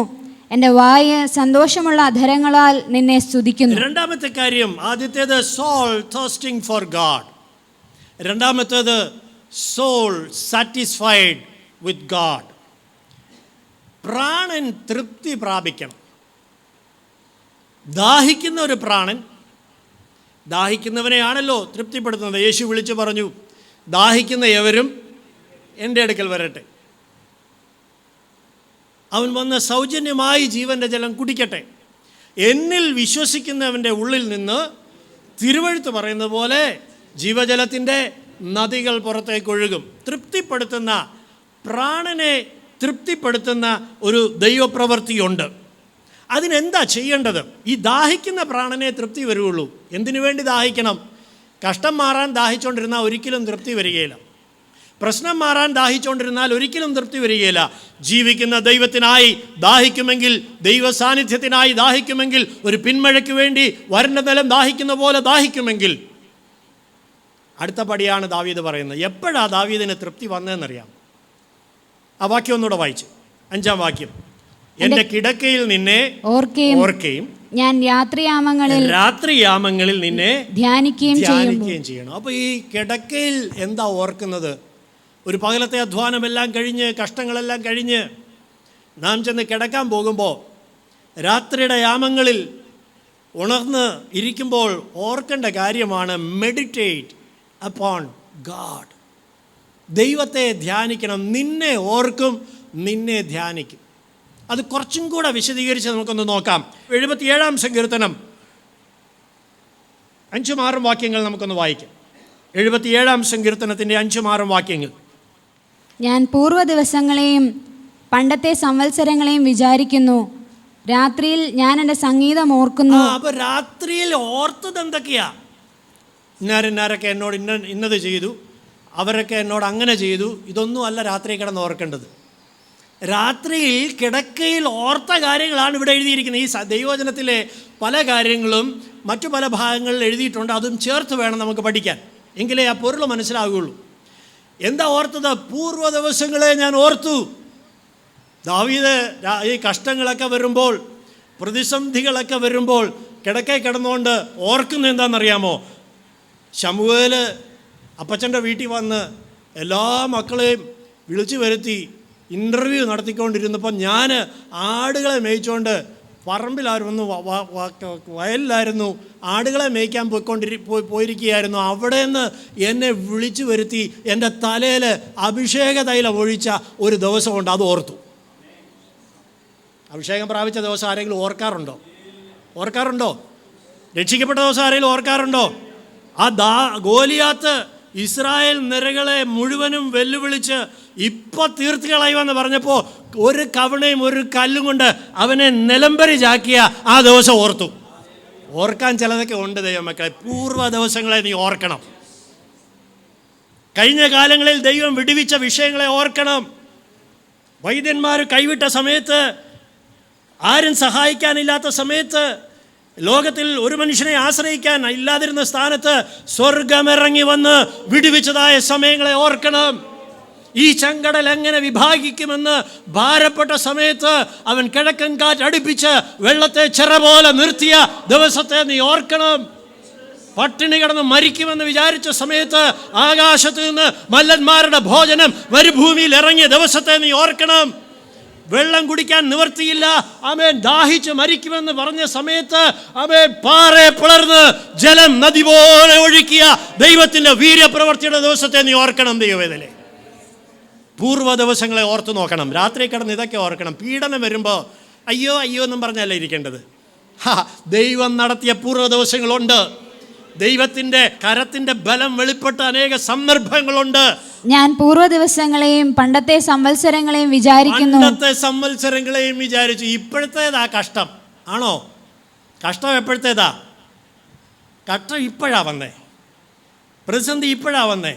എൻ്റെ വായ് സന്തോഷമുള്ള അധരങ്ങളാൽ നിന്നെ സ്തുതിക്കുന്നു. രണ്ടാമത്തെ കാര്യം, ആദ്യത്തേത് സോൾ തേർസ്റ്റിംഗ് ഫോർ ഗാഡ്, രണ്ടാമത്തേത് സോൾ സാറ്റിസ്ഫൈഡ് വിത്ത് ഗാഡ്. പ്രാണൻ തൃപ്തി പ്രാപിക്കണം. ദാഹിക്കുന്ന ഒരു പ്രാണൻ ദാഹിക്കുന്നവനെയാണല്ലോ തൃപ്തിപ്പെടുത്തുന്നത്. യേശു വിളിച്ചു പറഞ്ഞു, ദാഹിക്കുന്ന എവരും എൻ്റെ അടുക്കൽ വരട്ടെ, അവൻ വന്ന് സൗജന്യമായി ജീവൻ്റെ ജലം കുടിക്കട്ടെ. എന്നിൽ വിശ്വസിക്കുന്നവൻ്റെ ഉള്ളിൽ നിന്ന് തിരുവെഴുത്ത് പറയുന്നത് പോലെ ജീവജലത്തിൻ്റെ നദികൾ പുറത്തേക്ക് ഒഴുകും. തൃപ്തിപ്പെടുത്തുന്ന, പ്രാണനെ തൃപ്തിപ്പെടുത്തുന്ന ഒരു ദൈവപ്രവൃത്തിയുണ്ട്. അതിനെന്താ ചെയ്യേണ്ടത്? ഈ ദാഹിക്കുന്ന പ്രാണനെ തൃപ്തി വരുള്ളൂ. എന്തിനു വേണ്ടി ദാഹിക്കണം? കഷ്ടം മാറാൻ ദാഹിച്ചുകൊണ്ടിരുന്നാൽ ഒരിക്കലും തൃപ്തി വരികയില്ല. പ്രശ്നം മാറാൻ ദാഹിച്ചുകൊണ്ടിരുന്നാൽ ഒരിക്കലും തൃപ്തി വരികയില്ല. ജീവിക്കുന്ന ദൈവത്തിനായി ദാഹിക്കുമെങ്കിൽ, ദൈവ സാന്നിധ്യത്തിനായി ദാഹിക്കുമെങ്കിൽ, ഒരു പിന്മഴയ്ക്ക് വേണ്ടി വരണ്ട നിലം ദാഹിക്കുന്ന പോലെ ദാഹിക്കുമെങ്കിൽ, അടുത്ത പടിയാണ് ദാവീദ് പറയുന്നത്. എപ്പോഴാണ് ദാവീദിന് തൃപ്തി വന്നതെന്നറിയാം? ആ വാക്യം ഒന്നുകൂടെ വായിച്ചു. 5-ാം വാക്യം, എൻ്റെ കിടക്കയിൽ നിന്നെ ഓർക്കുകയും ഞാൻ രാത്രിയാമങ്ങളിൽ നിന്നെ ധ്യാനിക്കുകയും ചെയ്യണം. അപ്പോൾ ഈ കിടക്കയിൽ എന്താ ഓർക്കുന്നത്? ഒരു പകലത്തെ അധ്വാനമെല്ലാം കഴിഞ്ഞ്, കഷ്ടങ്ങളെല്ലാം കഴിഞ്ഞ് നാം ചെന്ന് കിടക്കാൻ പോകുമ്പോൾ, രാത്രിയുടെ യാമങ്ങളിൽ ഉണർന്ന് ഇരിക്കുമ്പോൾ ഓർക്കേണ്ട കാര്യമാണ് മെഡിറ്റേറ്റ് അപ്പോൺ ഗാഡ്. ദൈവത്തെ ധ്യാനിക്കണം. നിന്നെ ഓർക്കും, നിന്നെ ധ്യാനിക്കും. അത് കുറച്ചും കൂടെ വിശദീകരിച്ച് നമുക്കൊന്ന് നോക്കാം. 77-ാം സങ്കീർത്തനം 5-6 വാക്യങ്ങൾ നമുക്കൊന്ന് വായിക്കാം. 77-ാം സങ്കീർത്തനത്തിൻ്റെ 5-6 വാക്യങ്ങൾ. ഞാൻ പൂർവ്വ ദിവസങ്ങളെയും പണ്ടത്തെ സംവത്സരങ്ങളെയും വിചാരിക്കുന്നു. രാത്രിയിൽ ഞാൻ എൻ്റെ സംഗീതം ഓർക്കുന്നു. അപ്പോൾ രാത്രിയിൽ ഓർത്തത് എന്തൊക്കെയാ? ഇന്നാരൊക്കെ എന്നോട് ഇന്നത് ചെയ്തു, അവരൊക്കെ എന്നോട് അങ്ങനെ ചെയ്തു. ഇതൊന്നും അല്ല രാത്രി കിടന്ന് ഓർക്കേണ്ടത്. രാത്രിയിൽ കിടക്കയിൽ ഓർത്ത കാര്യങ്ങളാണ് ഇവിടെ എഴുതിയിരിക്കുന്നത്. ഈ ദൈവവചനത്തിലെ പല കാര്യങ്ങളും മറ്റു പല ഭാഗങ്ങളിൽ എഴുതിയിട്ടുണ്ട്. അതും ചേർത്ത് വേണം നമുക്ക് പഠിക്കാൻ, എങ്കിലേ ആ പൊരുൾ മനസ്സിലാവുകയുള്ളൂ. എന്താ ഓർത്തത്? പൂർവ്വ ദിവസങ്ങളെ ഞാൻ ഓർത്തു. ദാവീദ് ഈ കഷ്ടങ്ങളൊക്കെ വരുമ്പോൾ, പ്രതിസന്ധികളൊക്കെ വരുമ്പോൾ കിടക്കയിൽ കിടന്നുകൊണ്ട് ഓർക്കുന്നത് എന്താണെന്നറിയാമോ? ശമൂവേൽ അപ്പച്ചൻ്റെ വീട്ടിൽ വന്ന് എല്ലാ മക്കളെയും വിളിച്ചു വരുത്തി ഇൻ്റർവ്യൂ നടത്തിക്കൊണ്ടിരുന്നപ്പോൾ ഞാൻ ആടുകളെ മേയിച്ചുകൊണ്ട് പറമ്പിലായിരുന്നു, വയലിലായിരുന്നു, ആടുകളെ മേയ്ക്കാൻ പോയിരിക്കുകയായിരുന്നു. അവിടെ നിന്ന് എന്നെ വിളിച്ചു വരുത്തി എൻ്റെ തലയിൽ അഭിഷേക തൈലം ഒഴിച്ച ഒരു ദിവസമുണ്ട്. അത് ഓർത്തു. അഭിഷേകം പ്രാപിച്ച ദിവസം ആരെങ്കിലും ഓർക്കാറുണ്ടോ? രക്ഷിക്കപ്പെട്ട ദിവസം ആരെങ്കിലും ഓർക്കാറുണ്ടോ? ആ ഗോലിയാത്ത് ഇസ്രായേൽ നിരകളെ മുഴുവനും വെല്ലുവിളിച്ച് ഇപ്പം തീർത്ത് കളയുമെന്ന് പറഞ്ഞപ്പോൾ ഒരു കവണയും ഒരു കല്ലും കൊണ്ട് അവനെ നിലംപരിചാക്കിയ ആ ദിവസം ഓർത്തു. ഓർക്കാൻ ചിലതൊക്കെ ഉണ്ട് ദൈവമക്കളെ. പൂർവ്വ ദിവസങ്ങളെ നീ ഓർക്കണം. കഴിഞ്ഞ കാലങ്ങളിൽ ദൈവം വിടുവിച്ച വിഷയങ്ങളെ ഓർക്കണം. വൈദ്യന്മാർ കൈവിട്ട സമയത്ത്, ആരും സഹായിക്കാനില്ലാത്ത സമയത്ത്, ലോകത്തിൽ ഒരു മനുഷ്യനെ ആശ്രയിക്കാൻ ഇല്ലാതിരുന്ന സ്ഥാനത്ത് സ്വർഗമിറങ്ങി വന്ന് വിടുവിച്ചതായ സമയങ്ങളെ ഓർക്കണം. ഈ ചെങ്കടൽ എങ്ങനെ വിഭാഗിക്കുമെന്ന് ഭാരപ്പെട്ട സമയത്ത് അവൻ കിഴക്കൻ കാറ്റ് അടുപ്പിച്ച് വെള്ളത്തെ ചിറ പോലെ നിർത്തിയ ദിവസത്തെ നീ ഓർക്കണം. പട്ടിണി കിടന്ന് മരിക്കുമെന്ന് വിചാരിച്ച സമയത്ത് ആകാശത്ത് നിന്ന് മല്ലന്മാരുടെ ഭോജനം മരുഭൂമിയിൽ ഇറങ്ങിയ ദിവസത്തെ നീ ഓർക്കണം. വെള്ളം കുടിക്കാൻ നിവർത്തിയില്ല, ആമേൻ, ദാഹിച്ച് മരിക്കുമെന്ന് പറഞ്ഞ സമയത്ത് ആമേൻ പാറയെ പിളർന്ന് ജലം നദി പോലെ ഒഴുക്കിയ ദൈവത്തിൻ്റെ വീര്യപ്രവർത്തിയുടെ ദിവസത്തെ നീ ഓർക്കണം. ദൈവവേദനെ പൂർവ്വ ദിവസങ്ങളെ ഓർത്തു നോക്കണം. രാത്രി കിടന്ന് ഇതൊക്കെ ഓർക്കണം. പീഡനം വരുമ്പോൾ അയ്യോ അയ്യോ എന്നും പറഞ്ഞല്ലേ ഇരിക്കേണ്ടത്. ദൈവം നടത്തിയ പൂർവ്വ ദിവസങ്ങളുണ്ട്. ദൈവത്തിൻ്റെ കരത്തിൻ്റെ ബലം വെളിപ്പെട്ട അനേക സന്ദർഭങ്ങളുണ്ട്. ഞാൻ പൂർവ്വ ദിവസങ്ങളെയും പണ്ടത്തെ സംവത്സരങ്ങളെയും വിചാരിക്കുന്നു. പണ്ടത്തെ സംവത്സരങ്ങളെയും വിചാരിച്ചു. ഇപ്പോഴത്തേതാ കഷ്ടം? ആണോ? കഷ്ടം എപ്പോഴത്തേതാ? കഷ്ടം ഇപ്പോഴാ വന്നേ. പ്രതിസന്ധി ഇപ്പോഴാ വന്നേ.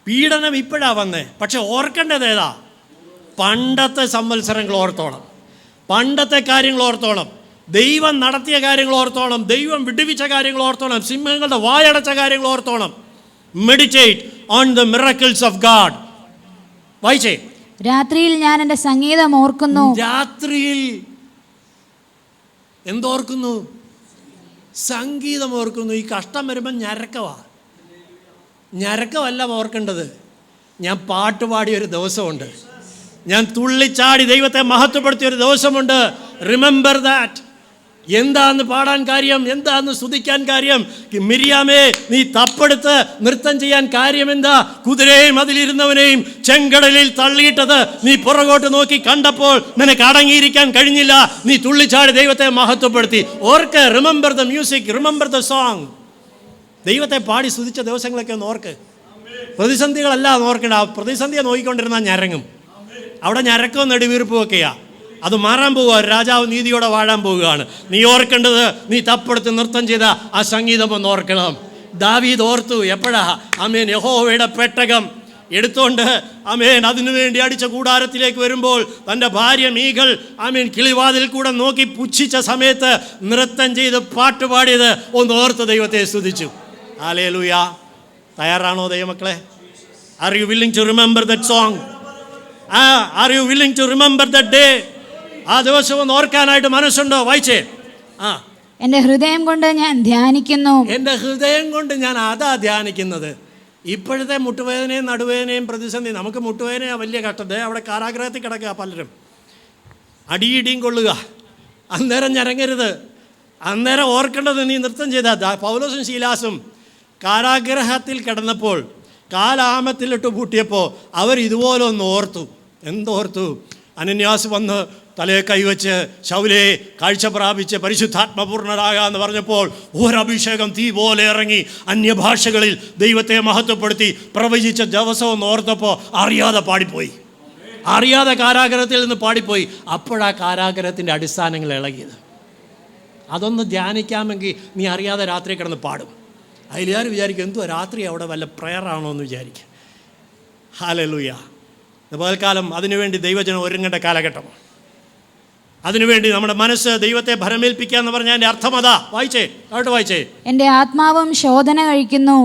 പീഡനം ഇപ്പോഴാ വന്നേ. പക്ഷെ ഓർക്കേണ്ടത് ഏതാ? പണ്ടത്തെ സംവത്സരങ്ങൾ ഓർത്തോണം. പണ്ടത്തെ കാര്യങ്ങൾ ഓർത്തോണം. ദൈവം നടത്തിയ കാര്യങ്ങൾ ഓർത്തോണം. ദൈവം വിടുവിച്ച കാര്യങ്ങൾ ഓർത്തോണം. സിംഹങ്ങളുടെ വായടച്ച കാര്യങ്ങൾ ഓർത്തോണം. Meditate on the miracles of God. വായിച്ചേ. രാത്രിയിൽ ഞാൻ എൻ്റെ സംഗീതം ഓർക്കുന്നു. രാത്രിയിൽ എന്തോർക്കുന്നു? സംഗീതം ഓർക്കുന്നു. ഈ കഷ്ടം വരുമ്പോൾ ഞരക്കമല്ല ഓർക്കേണ്ടത്. ഞാൻ പാട്ടുപാടിയൊരു ദിവസമുണ്ട്. ഞാൻ തുള്ളിച്ചാടി ദൈവത്തെ മഹത്വപ്പെടുത്തിയൊരു ദിവസമുണ്ട്. Remember that. എന്താന്ന് പാടാൻ കാര്യം? എന്താന്ന് സ്തുതിക്കാൻ കാര്യം? മിരിയാമേ, നീ തപ്പെടുത്ത് നൃത്തം ചെയ്യാൻ കാര്യം എന്താ? കുതിരയും അതിലിരുന്നവനെയും ചെങ്കടലിൽ തള്ളിയിട്ടത് നീ പുറകോട്ട് നോക്കി കണ്ടപ്പോൾ നിനക്ക് അടങ്ങിയിരിക്കാൻ കഴിഞ്ഞില്ല. നീ തുള്ളിച്ചാടി ദൈവത്തെ മഹത്വപ്പെടുത്തി. ഓർക്ക്. Remember the music, remember the song. ദൈവത്തെ പാടി സ്തുതിച്ച ദിവസങ്ങളൊക്കെ ഒന്ന് ഓർക്ക്. പ്രതിസന്ധികളല്ല ഓർക്കണ്ട. പ്രതിസന്ധിയെ നോക്കിക്കൊണ്ടിരുന്നാൽ ഞരങ്ങും. അവിടെ ഞരക്കവും നെടുവീർപ്പും ഒക്കെയാ. അത് മാറാൻ പോവുക. രാജാവ് നീതിയോടെ വാഴാൻ പോവുകയാണ്. നീ ഓർക്കേണ്ടത്, നീ തപ്പെടുത്ത് നൃത്തം ചെയ്ത ആ സംഗീതം ഒന്ന് ഓർക്കണം. ദാവീദ് ഓർത്തു. എപ്പോഴാ? ആമേൻ, യഹോവയുടെ പെട്ടകം എടുത്തോണ്ട് ആമേൻ അതിനുവേണ്ടി അടിച്ച കൂടാരത്തിലേക്ക് വരുമ്പോൾ തൻ്റെ ഭാര്യ മീഖൾ ആമേൻ കിളിവാതിൽ കൂടെ നോക്കി പുച്ഛിച്ച സമയത്ത് നൃത്തം ചെയ്ത് പാട്ടുപാടിയത് ഒന്ന് ഓർത്ത് ദൈവത്തെ സ്തുതിച്ചു. ഹല്ലേലൂയ. തയ്യാറാണോ ദൈവമക്കളെ? Are you willing to remember that song? Are you willing to remember that day? ആ ദിവസം ഒന്ന് ഓർക്കാനായിട്ട് മനസ്സുണ്ടോ? വായിച്ചേ. എൻ്റെ ഹൃദയം കൊണ്ട് ഞാൻ ധ്യാനിക്കുന്നു. എൻ്റെ ഹൃദയം കൊണ്ട് ഞാൻ അതാ ധ്യാനിക്കുന്നത്. ഇപ്പോഴത്തെ മുട്ടുവേദനയും നടുവേദനയും പ്രതിസന്ധി. നമുക്ക് മുട്ടുവേദനയാണ് വലിയ കഷ്ടത. അവിടെ കാരാഗ്രഹത്തിൽ കിടക്കുക പലരും. അടിയിടിയും കൊള്ളുക. അന്നേരം ഞരങ്ങരുത്. അന്നേരം ഓർക്കേണ്ടത് നീ നൃത്തം ചെയ്താൽ. പൗലോസും ശീലാസും കാരാഗ്രഹത്തിൽ കിടന്നപ്പോൾ കാലാമത്തിലിട്ട് പൂട്ടിയപ്പോൾ അവർ ഇതുപോലെ ഒന്ന് ഓർത്തു. എന്തോർത്തു? അനന്യാസ് വന്ന് തലയെ കൈവച്ച് ശൗലേ കാഴ്ച പ്രാപിച്ച് പരിശുദ്ധാത്മപൂർണ്ണരാകാന്ന് പറഞ്ഞപ്പോൾ ഒരഭിഷേകം തീ പോലെ ഇറങ്ങി അന്യഭാഷകളിൽ ദൈവത്തെ മഹത്വപ്പെടുത്തി പ്രവചിച്ച ദിവസവും ഓർത്തപ്പോൾ അറിയാതെ പാടിപ്പോയി. അറിയാതെ കാരാഗ്രഹത്തിൽ നിന്ന് പാടിപ്പോയി. അപ്പോഴാ കാരാഗ്രഹത്തിൻ്റെ അടിസ്ഥാനങ്ങൾ ഇളകിയത്. അതൊന്ന് ധ്യാനിക്കാമെങ്കിൽ നീ അറിയാതെ രാത്രി കിടന്ന് പാടും. അതിലാരും വിചാരിക്കും എന്തുവാ രാത്രി അവിടെ വല്ല പ്രയറാണോ എന്ന് വിചാരിക്കും. ഹല്ലേലൂയ. പകൽക്കാലം അതിനുവേണ്ടി ദൈവജനം ഒരുങ്ങേണ്ട കാലഘട്ടം. അതിനുവേണ്ടി നമ്മുടെ മനസ്സ് ദൈവത്തെ ഭരമേൽപ്പിക്കുക എന്ന് പറഞ്ഞാൽ എൻ്റെ അർത്ഥം അതാ. വായിച്ചേ, അവിടെ വായിച്ചേ. എൻ്റെ ആത്മാവും ശോധന കഴിക്കുന്നു.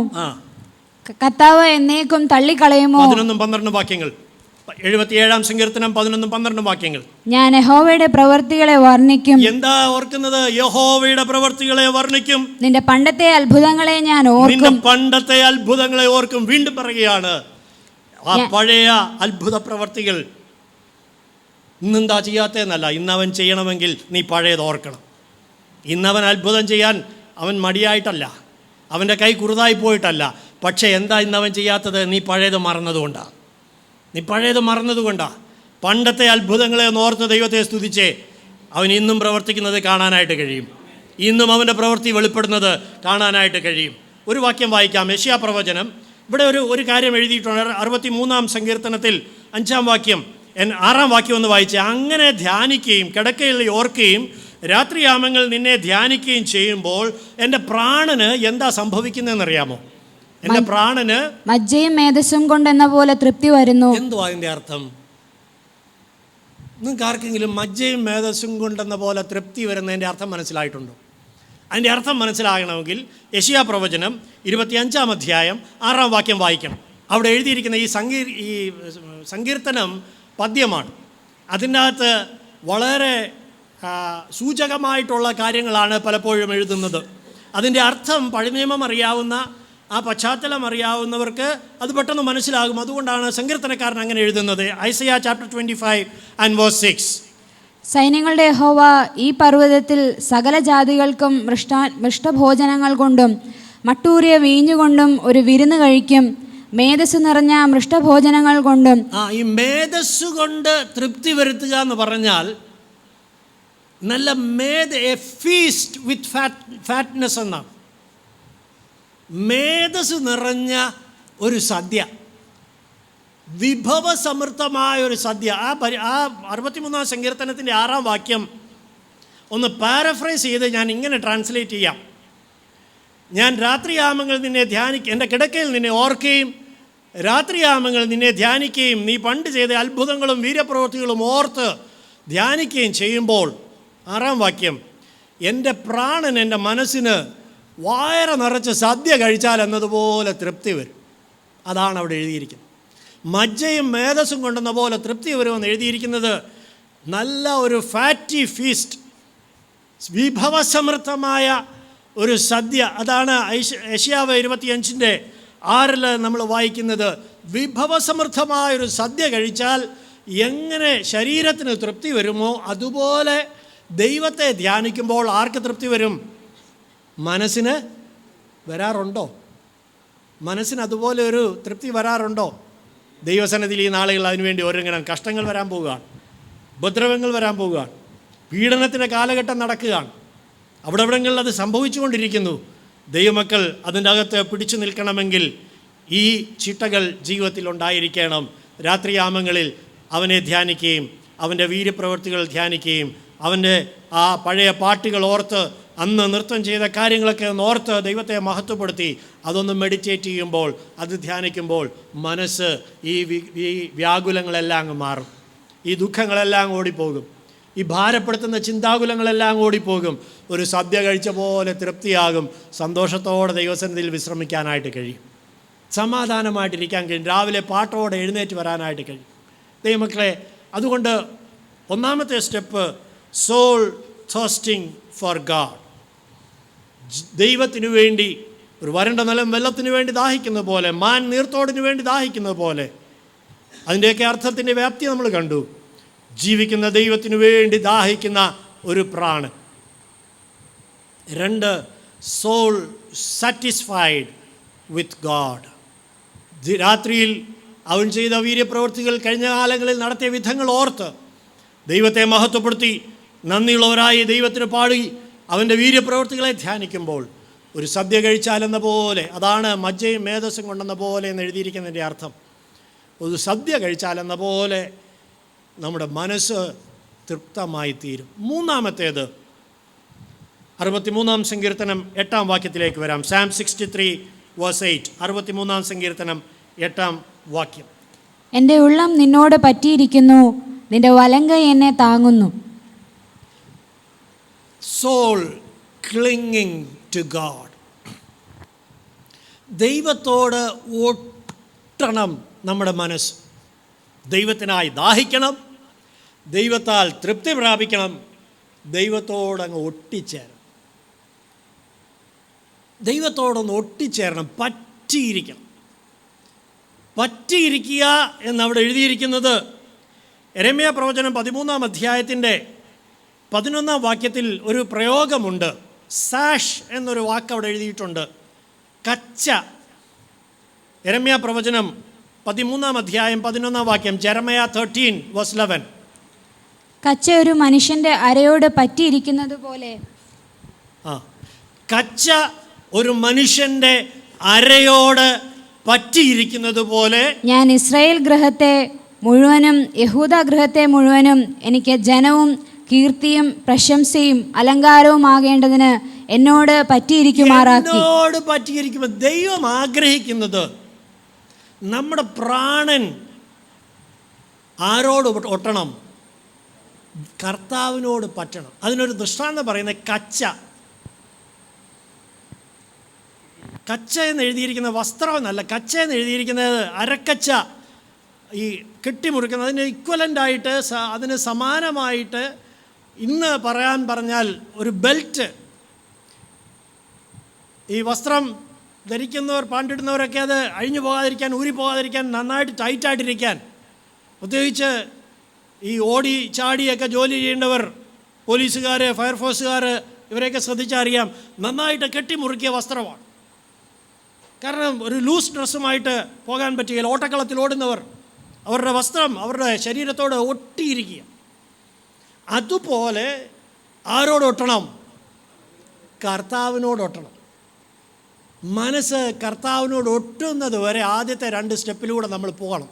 കർത്താവ് എന്നേക്കും തള്ളിക്കളയുമോ? 11-12 വാക്യങ്ങൾ. 77-ാം സങ്കീർത്തനം 11-12 വാക്യങ്ങൾ. ഞാൻ യഹോവയുടെ പ്രവൃത്തികളെ വർണ്ണിക്കും. എന്താ ഓർക്കുന്നത്? യഹോവയുടെ പ്രവൃത്തികളെ വർണ്ണിക്കും. നിന്റെ പണ്ടത്തെ അത്ഭുതങ്ങളെ ഞാൻ ഓർക്കും. നിന്റെ പണ്ടത്തെ അത്ഭുതങ്ങളെ ഓർക്കും. വീണ്ടും പറയുകയാണ്, ആ പഴയ അത്ഭുത പ്രവർത്തികൾ ഇന്നെന്താ ചെയ്യാത്തതെന്നല്ല, ഇന്നവൻ ചെയ്യണമെങ്കിൽ നീ പഴയത് ഓർക്കണം. ഇന്നവൻ അത്ഭുതം ചെയ്യാൻ അവൻ മടിയായിട്ടല്ല, അവൻ്റെ കൈ കുറുതായി പോയിട്ടല്ല. പക്ഷേ എന്താ ഇന്നവൻ ചെയ്യാത്തത്? നീ പഴയത് മറന്നതുകൊണ്ടാണ്. നീ പഴയത് മറന്നതുകൊണ്ടാണ്. പണ്ടത്തെ അത്ഭുതങ്ങളെ ഒന്ന് ഓർത്ത് ദൈവത്തെ സ്തുതിച്ചേ അവൻ ഇന്നും പ്രവർത്തിക്കുന്നത് കാണാനായിട്ട് കഴിയും. ഇന്നും അവൻ്റെ പ്രവൃത്തി വെളിപ്പെടുന്നത് കാണാനായിട്ട് കഴിയും. ഒരു വാക്യം വായിക്കാം. യെശയ്യാ പ്രവചനം. ഇവിടെ ഒരു കാര്യം എഴുതിയിട്ടുണ്ട്. 63-ാം സങ്കീർത്തനത്തിൽ 5-ാം വാക്യം, 6-ാം വാക്യം ഒന്ന് വായിച്ചേ. അങ്ങനെ ധ്യാനിക്കുകയും കിടക്കയിൽ ഓർക്കുകയും രാത്രിയാമങ്ങൾ നിന്നെ ധ്യാനിക്കുകയും ചെയ്യുമ്പോൾ എൻ്റെ പ്രാണന് എന്താ സംഭവിക്കുന്നതെന്നറിയാമോ? എൻ്റെ പ്രാണന് മജ്ജയും മേധസ്സും കൊണ്ടെന്ന പോലെ തൃപ്തി വരുന്നു. എന്തുവാ അതിൻ്റെ അർത്ഥം? നിങ്ങൾക്ക് ആർക്കെങ്കിലും മജ്ജയും മേധസ്സും കൊണ്ടെന്ന പോലെ തൃപ്തി വരുന്നതിൻ്റെ അർത്ഥം മനസ്സിലായിട്ടുണ്ടോ? അതിൻ്റെ അർത്ഥം മനസ്സിലാകണമെങ്കിൽ യെശയ്യാ പ്രവചനം 25-ാം അധ്യായം 6-ാം വാക്യം വായിക്കണം. അവിടെ എഴുതിയിരിക്കുന്ന ഈ സങ്കീർത്തനം പദ്യമാണ്. അതിനകത്ത് വളരെ സൂചകമായിട്ടുള്ള കാര്യങ്ങളാണ് പലപ്പോഴും എഴുതുന്നത്. അതിൻ്റെ അർത്ഥം പഴയ നിയമം അറിയാവുന്ന ആ പശ്ചാത്തലം അറിയാവുന്നവർക്ക് അത് പെട്ടെന്ന് മനസ്സിലാകും. അതുകൊണ്ടാണ് സങ്കീർത്തനക്കാരൻ അങ്ങനെ എഴുതുന്നത്. ഐസയ്യ ചാപ്റ്റർ 25 and verse 6. സൈന്യങ്ങളുടെ യഹോവ ഈ പർവ്വതത്തിൽ സകല ജാതികൾക്കും മൃഷ്ടഭോജനങ്ങൾ കൊണ്ടും മട്ടൂറിയ വീഞ്ഞുകൊണ്ടും ഒരു വിരുന്ന് കഴിക്കും. മേധസ് നിറഞ്ഞ മൃഷ്ടഭോജനങ്ങൾ കൊണ്ടും. ഈ മേധസ് കൊണ്ട് തൃപ്തി വരുത്തുക എന്ന് പറഞ്ഞാൽ നല്ല എ ഫീസ്റ്റ് വിത്ത് ഫാറ്റ്നെസ് എന്നാണ്. മേധസ് നിറഞ്ഞ ഒരു സദ്യ, വിഭവസമൃദ്ധമായ ഒരു സദ്യ. ആ 63-ാം സങ്കീർത്തനത്തിൻ്റെ 6-ാം വാക്യം ഒന്ന് പാരഫ്രൈസ് ചെയ്ത് ഞാൻ ഇങ്ങനെ ട്രാൻസ്ലേറ്റ് ചെയ്യാം. ഞാൻ രാത്രിയാമങ്ങൾ നിന്നെ എൻ്റെ കിടക്കയിൽ നിന്നെ ഓർക്കുകയും രാത്രിയാമങ്ങൾ നിന്നെ ധ്യാനിക്കുകയും നീ പണ്ട് ചെയ്ത അത്ഭുതങ്ങളും വീര്യപ്രവൃത്തികളും ഓർത്ത് ധ്യാനിക്കുകയും ചെയ്യുമ്പോൾ, 6-ാം വാക്യം, എൻ്റെ പ്രാണൻ എൻ്റെ മനസ്സിന് വയറ് നിറച്ച് സദ്യ കഴിച്ചാൽ എന്നതുപോലെ തൃപ്തി വരും. അതാണ് അവിടെ എഴുതിയിരിക്കുന്നത്. മജ്ജയും മേധസ്സും കൊണ്ടെന്ന പോലെ തൃപ്തി വരുമെന്ന് എഴുതിയിരിക്കുന്നത്. നല്ല ഒരു ഫാറ്റി ഫീസ്റ്റ്, വിഭവസമൃദ്ധമായ ഒരു സദ്യ. അതാണ് യെശയ്യാവ് 25:6 നമ്മൾ വായിക്കുന്നത്. വിഭവസമൃദ്ധമായൊരു സദ്യ കഴിച്ചാൽ എങ്ങനെ ശരീരത്തിന് തൃപ്തി വരുമോ അതുപോലെ ദൈവത്തെ ധ്യാനിക്കുമ്പോൾ ആർക്ക് തൃപ്തി വരും? മനസ്സിന് വരാറുണ്ടോ? മനസ്സിന് അതുപോലെ ഒരു തൃപ്തി വരാറുണ്ടോ? ദൈവസന്നിധിയിൽ ഈ നാളുകൾ അതിനുവേണ്ടി ഒരുങ്ങണം. കഷ്ടങ്ങൾ വരാൻ പോവുകയാണ്, ഉപദ്രവങ്ങൾ വരാൻ പോവുകയാണ്, പീഡനത്തിൻ്റെ കാലഘട്ടം നടക്കുകയാണ്. അവിടെവിടങ്ങളിൽ അത് സംഭവിച്ചുകൊണ്ടിരിക്കുന്നു. ദൈവമക്കൾ അതിൻ്റെ അകത്ത് പിടിച്ചു നിൽക്കണമെങ്കിൽ ഈ ചിട്ടകൾ ജീവിതത്തിൽ ഉണ്ടായിരിക്കണം. രാത്രിയാമങ്ങളിൽ അവനെ ധ്യാനിക്കുകയും അവൻ്റെ വീര്യപ്രവൃത്തികൾ ധ്യാനിക്കുകയും അവൻ്റെ ആ പഴയ പാട്ടുകൾ ഓർത്ത് അന്ന് നൃത്തം ചെയ്ത കാര്യങ്ങളൊക്കെ ഒന്ന് ഓർത്ത് ദൈവത്തെ മഹത്വപ്പെടുത്തി അതൊന്ന് മെഡിറ്റേറ്റ് ചെയ്യുമ്പോൾ, അത് ധ്യാനിക്കുമ്പോൾ മനസ്സ് ഈ വ്യാകുലങ്ങളെല്ലാം അങ്ങ് മാറും. ഈ ദുഃഖങ്ങളെല്ലാം ഓടിപ്പോകും. ഈ ഭാരപ്പെടുത്തുന്ന ചിന്താകുലങ്ങളെല്ലാം ഓടിപ്പോകും. ഒരു സദ്യ കഴിച്ച പോലെ തൃപ്തിയാകും. സന്തോഷത്തോടെ ദൈവസന്നിധിയിൽ വിശ്രമിക്കാനായിട്ട് കഴിയും. സമാധാനമായിട്ടിരിക്കാൻ കഴിയും. രാവിലെ പാട്ടോടെ എഴുന്നേറ്റ് വരാനായിട്ട് കഴിയും. ദൈവമക്കളെ, അതുകൊണ്ട് ഒന്നാമത്തെ സ്റ്റെപ്പ് സോൾ തേർസ്റ്റിംഗ് ഫോർ ഗാഡ്. ദൈവത്തിനു വേണ്ടി ഒരു വരണ്ട നിലം വെള്ളത്തിന് വേണ്ടി ദാഹിക്കുന്നത് പോലെ, മാൻ നീർത്തോടിന് വേണ്ടി ദാഹിക്കുന്നത് പോലെ, അതിൻ്റെയൊക്കെ അർത്ഥത്തിൻ്റെ വ്യാപ്തി നമ്മൾ കണ്ടു. ജീവിക്കുന്ന ദൈവത്തിനു വേണ്ടി ദാഹിക്കുന്ന ഒരു പ്രാണൻ. 2, സോൾ സാറ്റിസ്ഫൈഡ് വിത്ത് ഗാഡ്. രാത്രിയിൽ അവൻ ചെയ്ത വീര്യപ്രവൃത്തികൾ, കഴിഞ്ഞ കാലങ്ങളിൽ നടത്തിയ വിധങ്ങൾ ഓർത്ത് ദൈവത്തെ മഹത്വപ്പെടുത്തി നന്ദിയുള്ളവരായി ദൈവത്തിന് പാടി അവൻ്റെ വീര്യപ്രവൃത്തികളെ ധ്യാനിക്കുമ്പോൾ ഒരു സദ്യ കഴിച്ചാലെന്ന പോലെ, അതാണ് മജ്ജയും മേധസ്സും കൊണ്ടെന്ന പോലെ എന്ന് എഴുതിയിരിക്കുന്നതിൻ്റെ അർത്ഥം. ഒരു സദ്യ കഴിച്ചാലെന്ന പോലെ നമ്മുടെ മനസ്സ് തൃപ്തമായി തീരും. മൂന്നാമത്തേത് 63-ാം സങ്കീർത്തനം 8-ാം വാക്യത്തിലേക്ക് വരാം. Psalm 63 verse 8. 63-ാം സങ്കീർത്തനം 8-ാം വാക്യം. എൻ്റെ ഉള്ളം നിന്നോട് പറ്റിയിരിക്കുന്നു, നിന്റെ വലങ്കൈ എന്നെ താങ്ങുന്നു. Soul clinging to God. ദൈവത്തോട് ഒട്ടണം നമ്മുടെ മനസ്സ്. ദൈവത്തിനായി ദാഹിക്കണം, ദൈവത്താൽ തൃപ്തി പ്രാപിക്കണം, ദൈവത്തോടങ്ങ് ഒട്ടിച്ചേരണം. ദൈവത്തോടൊന്ന് ഒട്ടിച്ചേരണം, പറ്റിയിരിക്കണം. പറ്റിയിരിക്കുക എന്നവിടെ എഴുതിയിരിക്കുന്നത് യെരമ്യാ പ്രവചനം 13-ാം അധ്യായത്തിൻ്റെ 11-ാം വാക്യത്തിൽ ഒരു പ്രയോഗമുണ്ട്. സാഷ് എന്നൊരു വാക്ക് അവിടെ എഴുതിയിട്ടുണ്ട്. കച്ച. യെരമ്യാ പ്രവചനം 13-ാം അധ്യായം 11-ാം വാക്യം, ജെറമയ 13 verse 11. കച്ച ഒരു മനുഷ്യൻ്റെ അരയോട് പറ്റിയിരിക്കുന്നത് പോലെ. കച്ച ഒരു മനുഷ്യൻ്റെ അരയോട് പറ്റിയിരിക്കുന്നത് പോലെ ഞാൻ ഇസ്രായേൽ ഗൃഹത്തെ മുഴുവനും യഹൂദ ഗൃഹത്തെ മുഴുവനും എനിക്ക് ജനവും കീർത്തിയും പ്രശംസയും അലങ്കാരവും ആകേണ്ടതിന് എന്നോട് പറ്റിയിരിക്കുമാറാക്കി. എന്നോട് പറ്റിയിരിക്കുമ്പോൾ ദൈവം ആഗ്രഹിക്കുന്നത് നമ്മുടെ പ്രാണൻ ആരോട് ഒട്ടണം? കർത്താവിനോട് പറ്റണം. അതിനൊരു ദൃഷ്ടാന്തം പറയുന്നത് കച്ച. കച്ച എന്ന് എഴുതിയിരിക്കുന്ന വസ്ത്രമെന്നല്ല, കച്ച എന്ന് എഴുതിയിരിക്കുന്നത് അരക്കച്ച, ഈ കെട്ടിമുറിക്കുന്നത്. അതിന് ഇക്വലൻ്റായിട്ട്, അതിന് സമാനമായിട്ട് ഇന്ന് പറഞ്ഞാൽ ഒരു ബെൽറ്റ്. ഈ വസ്ത്രം ധരിക്കുന്നവർ, പാണ്ടിടുന്നവരൊക്കെ അത് അഴിഞ്ഞു പോകാതിരിക്കാൻ, ഊരിപ്പോകാതിരിക്കാൻ, നന്നായിട്ട് ടൈറ്റായിട്ടിരിക്കാൻ, പ്രത്യേകിച്ച് ഈ ഓടി ചാടിയൊക്കെ ജോലി ചെയ്യേണ്ടവർ, പോലീസുകാർ, ഫയർഫോഴ്സുകാർ, ഇവരെയൊക്കെ ശ്രദ്ധിച്ചാൽ അറിയാം, നന്നായിട്ട് കെട്ടിമുറുക്കിയ വസ്ത്രമാണ്. കാരണം ഒരു ലൂസ് ഡ്രസ്സുമായിട്ട് പോകാൻ പറ്റുകയില്ല. ഓട്ടക്കളത്തിൽ ഓടുന്നവർ, അവരുടെ വസ്ത്രം അവരുടെ ശരീരത്തോട് ഒട്ടിയിരിക്കുക. അതുപോലെ ആരോടൊട്ടണം? കർത്താവിനോടൊട്ടണം. മനസ്സ് കർത്താവിനോട് ഒട്ടുന്നത് വരെ ആദ്യത്തെ 2 സ്റ്റെപ്പിലൂടെ നമ്മൾ പോകണം.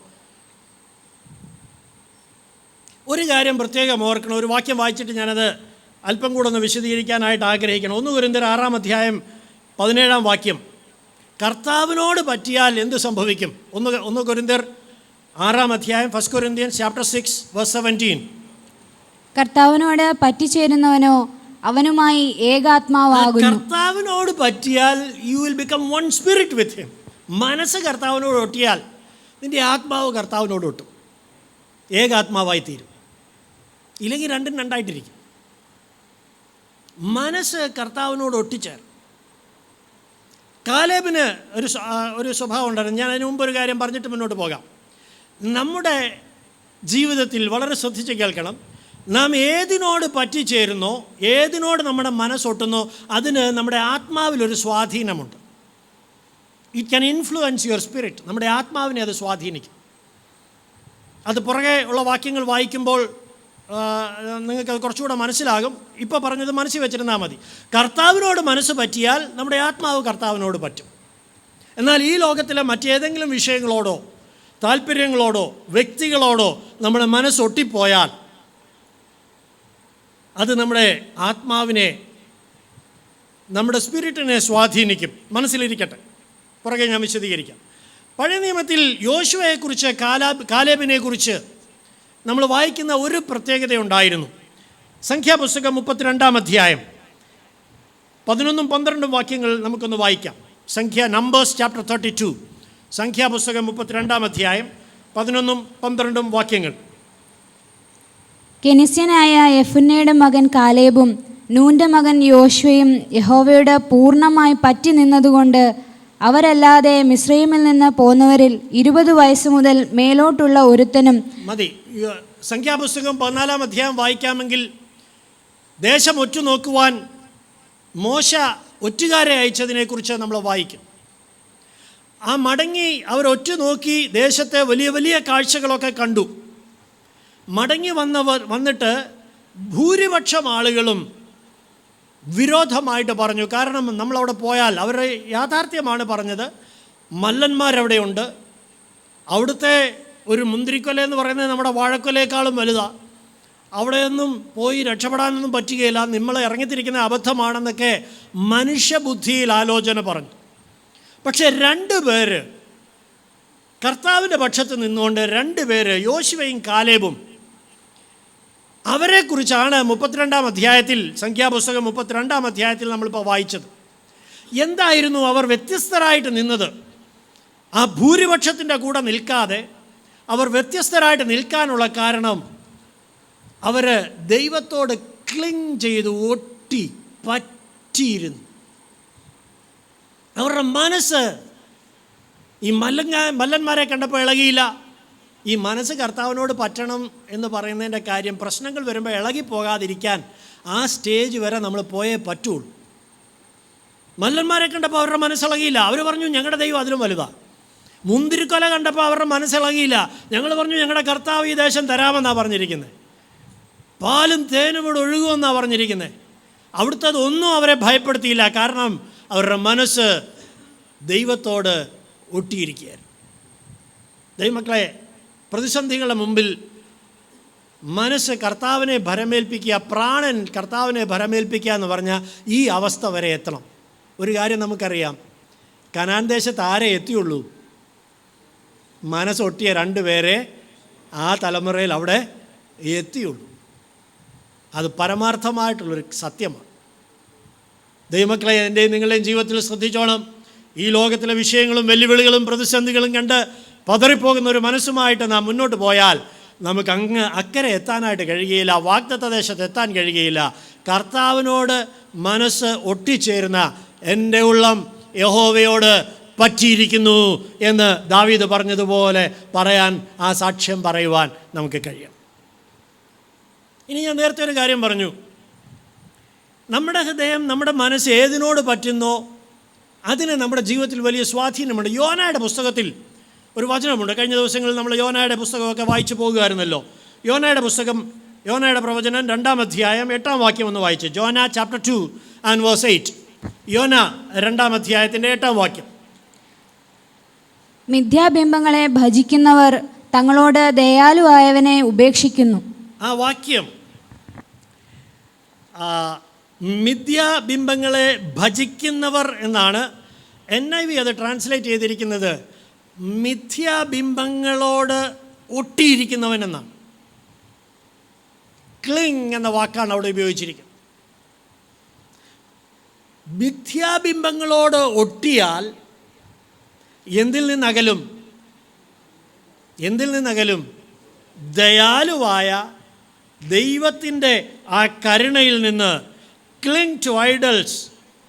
ഒരു കാര്യം പ്രത്യേകം ഓർക്കണം. ഒരു വാക്യം വായിച്ചിട്ട് ഞാനത് അല്പം കൂടെ ഒന്ന് വിശദീകരിക്കാനായിട്ട് ആഗ്രഹിക്കണം. 1 കൊരിന്ത്യർ 6-ാം അധ്യായം 17-ാം വാക്യം. കർത്താവിനോട് പറ്റിയാൽ എന്ത് സംഭവിക്കും? 1 കൊരിന്ത്യർ 6-ാം അധ്യായം, 1 Corinthians chapter 6 verse 17. കർത്താവിനോട് പറ്റിച്ചേരുന്നവനോ അവനുമായി ഏകാത്മാവാകുന്നു. കർത്താവിനോട് പറ്റിയാൽ you will become one spirit with him. മനസ്സ് കർത്താവിനോട് ഒട്ടിയാൽ നിൻ്റെ ആത്മാവ് കർത്താവിനോട് ഒട്ടും, ഏകാത്മാവായി തീരും. ഇല്ലെങ്കിൽ രണ്ടും രണ്ടായിട്ടിരിക്കും. മനസ്സ് കർത്താവിനോട് ഒട്ടിച്ചേരും. കാലേബിന് ഒരു സ്വഭാവം ഉണ്ടായിരുന്നു. ഞാൻ അതിന് മുമ്പ് ഒരു കാര്യം പറഞ്ഞിട്ട് മുന്നോട്ട് പോകാം. നമ്മുടെ ജീവിതത്തിൽ വളരെ ശ്രദ്ധിച്ച് കേൾക്കണം. നാം ഏതിനോട് പറ്റിച്ചേരുന്നോ, ഏതിനോട് നമ്മുടെ മനസ്സൊട്ടുന്നോ, അതിന് നമ്മുടെ ആത്മാവിലൊരു സ്വാധീനമുണ്ട്. It can influence your spirit. നമ്മുടെ ആത്മാവിനെ അത് സ്വാധീനിക്കും. അത് പുറകെ ഉള്ള വാക്യങ്ങൾ വായിക്കുമ്പോൾ നിങ്ങൾക്കത് കുറച്ചുകൂടെ മനസ്സിലാകും. ഇപ്പോൾ പറഞ്ഞത് മനസ്സിൽ വെച്ചിരുന്നാൽ മതി. കർത്താവിനോട് മനസ്സ് പറ്റിയാൽ നമ്മുടെ ആത്മാവ് കർത്താവിനോട് പറ്റും. എന്നാൽ ഈ ലോകത്തിലെ മറ്റേതെങ്കിലും വിഷയങ്ങളോടോ താല്പര്യങ്ങളോടോ വ്യക്തികളോടോ നമ്മുടെ മനസ്സൊട്ടിപ്പോയാൽ അത് നമ്മുടെ ആത്മാവിനെ, നമ്മുടെ സ്പിരിറ്റിനെ സ്വാധീനിക്കും. മനസ്സിലിരിക്കട്ടെ, പുറകെ ഞാൻ വിശദീകരിക്കാം. പഴയ നിയമത്തിൽ യോശുവയെക്കുറിച്ച്, കാലേബിനെക്കുറിച്ച് നമ്മൾ വായിക്കുന്ന ഒരു പ്രത്യേകതയുണ്ടായിരുന്നു. സംഖ്യാപുസ്തകം 32-ാം അധ്യായം 11-12 വാക്യങ്ങൾ നമുക്കൊന്ന് വായിക്കാം. നമ്പേഴ്സ് ചാപ്റ്റർ 32, സംഖ്യാപുസ്തകം 32-ാം അധ്യായം 11-12 വാക്യങ്ങൾ. കെനിസ്യനായ യെഫുന്നയുടെ മകൻ കാലേബും നൂൻ്റെ മകൻ യോശുവയും യഹോവയോട് പൂർണ്ണമായി പറ്റി നിന്നതുകൊണ്ട് അവരല്ലാതെ മിസ്രയീമിൽ നിന്ന് പോന്നവരിൽ 20 വയസ്സ് മുതൽ മേലോട്ടുള്ള ഒരുത്തനും മതി. സംഖ്യാപുസ്തകം 14-ാം അധ്യായം വായിക്കാമെങ്കിൽ ദേശം ഒറ്റുനോക്കുവാൻ മോശ ഒറ്റുകാരെ അയച്ചതിനെക്കുറിച്ച് നമ്മൾ വായിക്കും. ആ മടങ്ങി അവർ ഒറ്റുനോക്കി ദേശത്തെ വലിയ വലിയ കാഴ്ചകളൊക്കെ കണ്ടു. മടങ്ങി വന്നിട്ട് ഭൂരിപക്ഷം ആളുകളും വിരോധമായിട്ട് പറഞ്ഞു. കാരണം നമ്മളവിടെ പോയാൽ അവരുടെ യാഥാർത്ഥ്യമാണ് പറഞ്ഞത്. മല്ലന്മാരവിടെയുണ്ട്. അവിടുത്തെ ഒരു മുന്തിരിക്കൊല എന്ന് പറയുന്നത് നമ്മുടെ വാഴക്കൊലയേക്കാളും വലുതാണ്. അവിടെയൊന്നും പോയി രക്ഷപ്പെടാനൊന്നും പറ്റുകയില്ല, നമ്മൾ ഇറങ്ങിത്തിരിക്കുന്ന അബദ്ധമാണെന്നൊക്കെ മനുഷ്യബുദ്ധിയിൽ ആലോചന പറഞ്ഞു. പക്ഷേ 2 പേര് കർത്താവിൻ്റെ പക്ഷത്ത് നിന്നുകൊണ്ട്, 2 പേര് യോശുവയും കാലേബും, അവരെക്കുറിച്ചാണ് 32-ാം അധ്യായത്തിൽ, സംഖ്യാപുസ്തകം 32-ാം അധ്യായത്തിൽ നമ്മളിപ്പോൾ വായിച്ചത്. എന്തായിരുന്നു അവർ വ്യത്യസ്തരായിട്ട് നിന്നത്? ആ ഭൂരിപക്ഷത്തിൻ്റെ കൂടെ നിൽക്കാതെ അവർ വ്യത്യസ്തരായിട്ട് നിൽക്കാനുള്ള കാരണം, അവർ ദൈവത്തോട് ക്ലിങ് ചെയ്ത് ഒട്ടി പറ്റിയിരുന്നു. അവരുടെ മനസ്സ് ഈ മല്ലന്മാരെ കണ്ടപ്പോൾ ഇളകിയില്ല. ഈ മനസ്സ് കർത്താവിനോട് പറ്റണം എന്ന് പറയുന്നതിൻ്റെ കാര്യം, പ്രശ്നങ്ങൾ വരുമ്പോൾ ഇളകിപ്പോകാതിരിക്കാൻ ആ സ്റ്റേജ് വരെ നമ്മൾ പോയേ പറ്റുള്ളൂ. മല്ലന്മാരെ കണ്ടപ്പോൾ അവരുടെ മനസ്സിളകിയില്ല. അവർ പറഞ്ഞു ഞങ്ങളുടെ ദൈവം അതിലും വലുതാണ്. മുന്തിരിക്കൊല കണ്ടപ്പോൾ അവരുടെ മനസ്സിളകിയില്ല. ഞങ്ങൾ പറഞ്ഞു ഞങ്ങളുടെ കർത്താവ് ഈ ദേശം തരാമെന്നാണ് പറഞ്ഞിരിക്കുന്നത്. പാലും തേനും ഇവിടെ ഒഴുകുമെന്നാണ് പറഞ്ഞിരിക്കുന്നത്. അവിടുത്തതൊന്നും അവരെ ഭയപ്പെടുത്തിയില്ല. കാരണം അവരുടെ മനസ്സ് ദൈവത്തോട് ഒട്ടിയിരിക്കുകയായിരുന്നു. ദൈവമക്കളെ, പ്രതിസന്ധികളുടെ മുമ്പിൽ മനസ്സ് കർത്താവിനെ ഭരമേൽപ്പിക്കുക, പ്രാണൻ കർത്താവിനെ ഭരമേൽപ്പിക്കുക എന്ന് പറഞ്ഞാൽ ഈ അവസ്ഥ വരെ എത്തണം. ഒരു കാര്യം നമുക്കറിയാം, കനാൻ ദേശത്ത് ആരെ എത്തിയുള്ളൂ? മനസ്സൊട്ടിയ 2 പേരെ ആ തലമുറയിൽ അവിടെ എത്തിയുള്ളൂ. അത് പരമാർത്ഥമായിട്ടുള്ളൊരു സത്യമാണ്. ദൈവമക്കളെ, എൻ്റെയും നിങ്ങളുടെയും ജീവിതത്തിൽ ശ്രദ്ധിച്ചോണം. ഈ ലോകത്തിലെ വിഷയങ്ങളും വെല്ലുവിളികളും പ്രതിസന്ധികളും കണ്ട് പതറിപ്പോകുന്ന ഒരു മനസ്സുമായിട്ട് നാം മുന്നോട്ട് പോയാൽ നമുക്ക് അക്കരെ എത്താനായിട്ട് കഴിയുകയില്ല, വാഗ്ദത്ത ദേശത്ത് എത്താൻ കഴിയുകയില്ല. കർത്താവിനോട് മനസ്സ് ഒട്ടിച്ചേരുന്ന, എൻ്റെ ഉള്ളം യഹോവയോട് പറ്റിയിരിക്കുന്നു എന്ന് ദാവീദ് പറഞ്ഞതുപോലെ പറയാൻ, ആ സാക്ഷ്യം പറയുവാൻ നമുക്ക് കഴിയും. ഇനി ഞാൻ നേരത്തെ ഒരു കാര്യം പറഞ്ഞു, നമ്മുടെ ഹൃദയം, നമ്മുടെ മനസ്സ് ഏതിനോട് പറ്റുന്നോ അതിന് നമ്മുടെ ജീവിതത്തിൽ വലിയ സ്വാധീനമുണ്ട്. യോനയുടെ പുസ്തകത്തിൽ ഒരു വചനമുണ്ട്. കഴിഞ്ഞ ദിവസങ്ങളിൽ നമ്മൾ യോനയുടെ പുസ്തകമൊക്കെ വായിച്ചു പോകുമായിരുന്നല്ലോ. യോനയുടെ പുസ്തകം, യോനയുടെ പ്രവചനം 2-ാം അധ്യായം 8-ാം വാക്യം ഒന്ന് വായിച്ചു. Jonah chapter 2 and verse 8. യോന 2-ാം അധ്യായത്തിൻ്റെ 8-ാം വാക്യം. മിഥ്യാബിംബങ്ങളെ ഭജിക്കുന്നവർ തങ്ങളോട് ദയാലുവായവനെ ഉപേക്ഷിക്കുന്നു. ആ വാക്യം മിഥ്യാബിംബങ്ങളെ ഭജിക്കുന്നവർ എന്നാണ്. NIV അത് ട്രാൻസ്ലേറ്റ് ചെയ്തിരിക്കുന്നത് മിഥ്യാബിംബങ്ങളോട് ഒട്ടിയിരിക്കുന്നവൻ എന്നാണ്. ക്ലിങ് എന്ന വാക്കാണ് അവിടെ ഉപയോഗിച്ചിരിക്കുന്നത്. മിഥ്യാബിംബങ്ങളോട് ഒട്ടിയാൽ എന്തിൽ നിന്നകലും? ദയാലുവായ ദൈവത്തിൻ്റെ ആ കരുണയിൽ നിന്ന്. Cling to idols,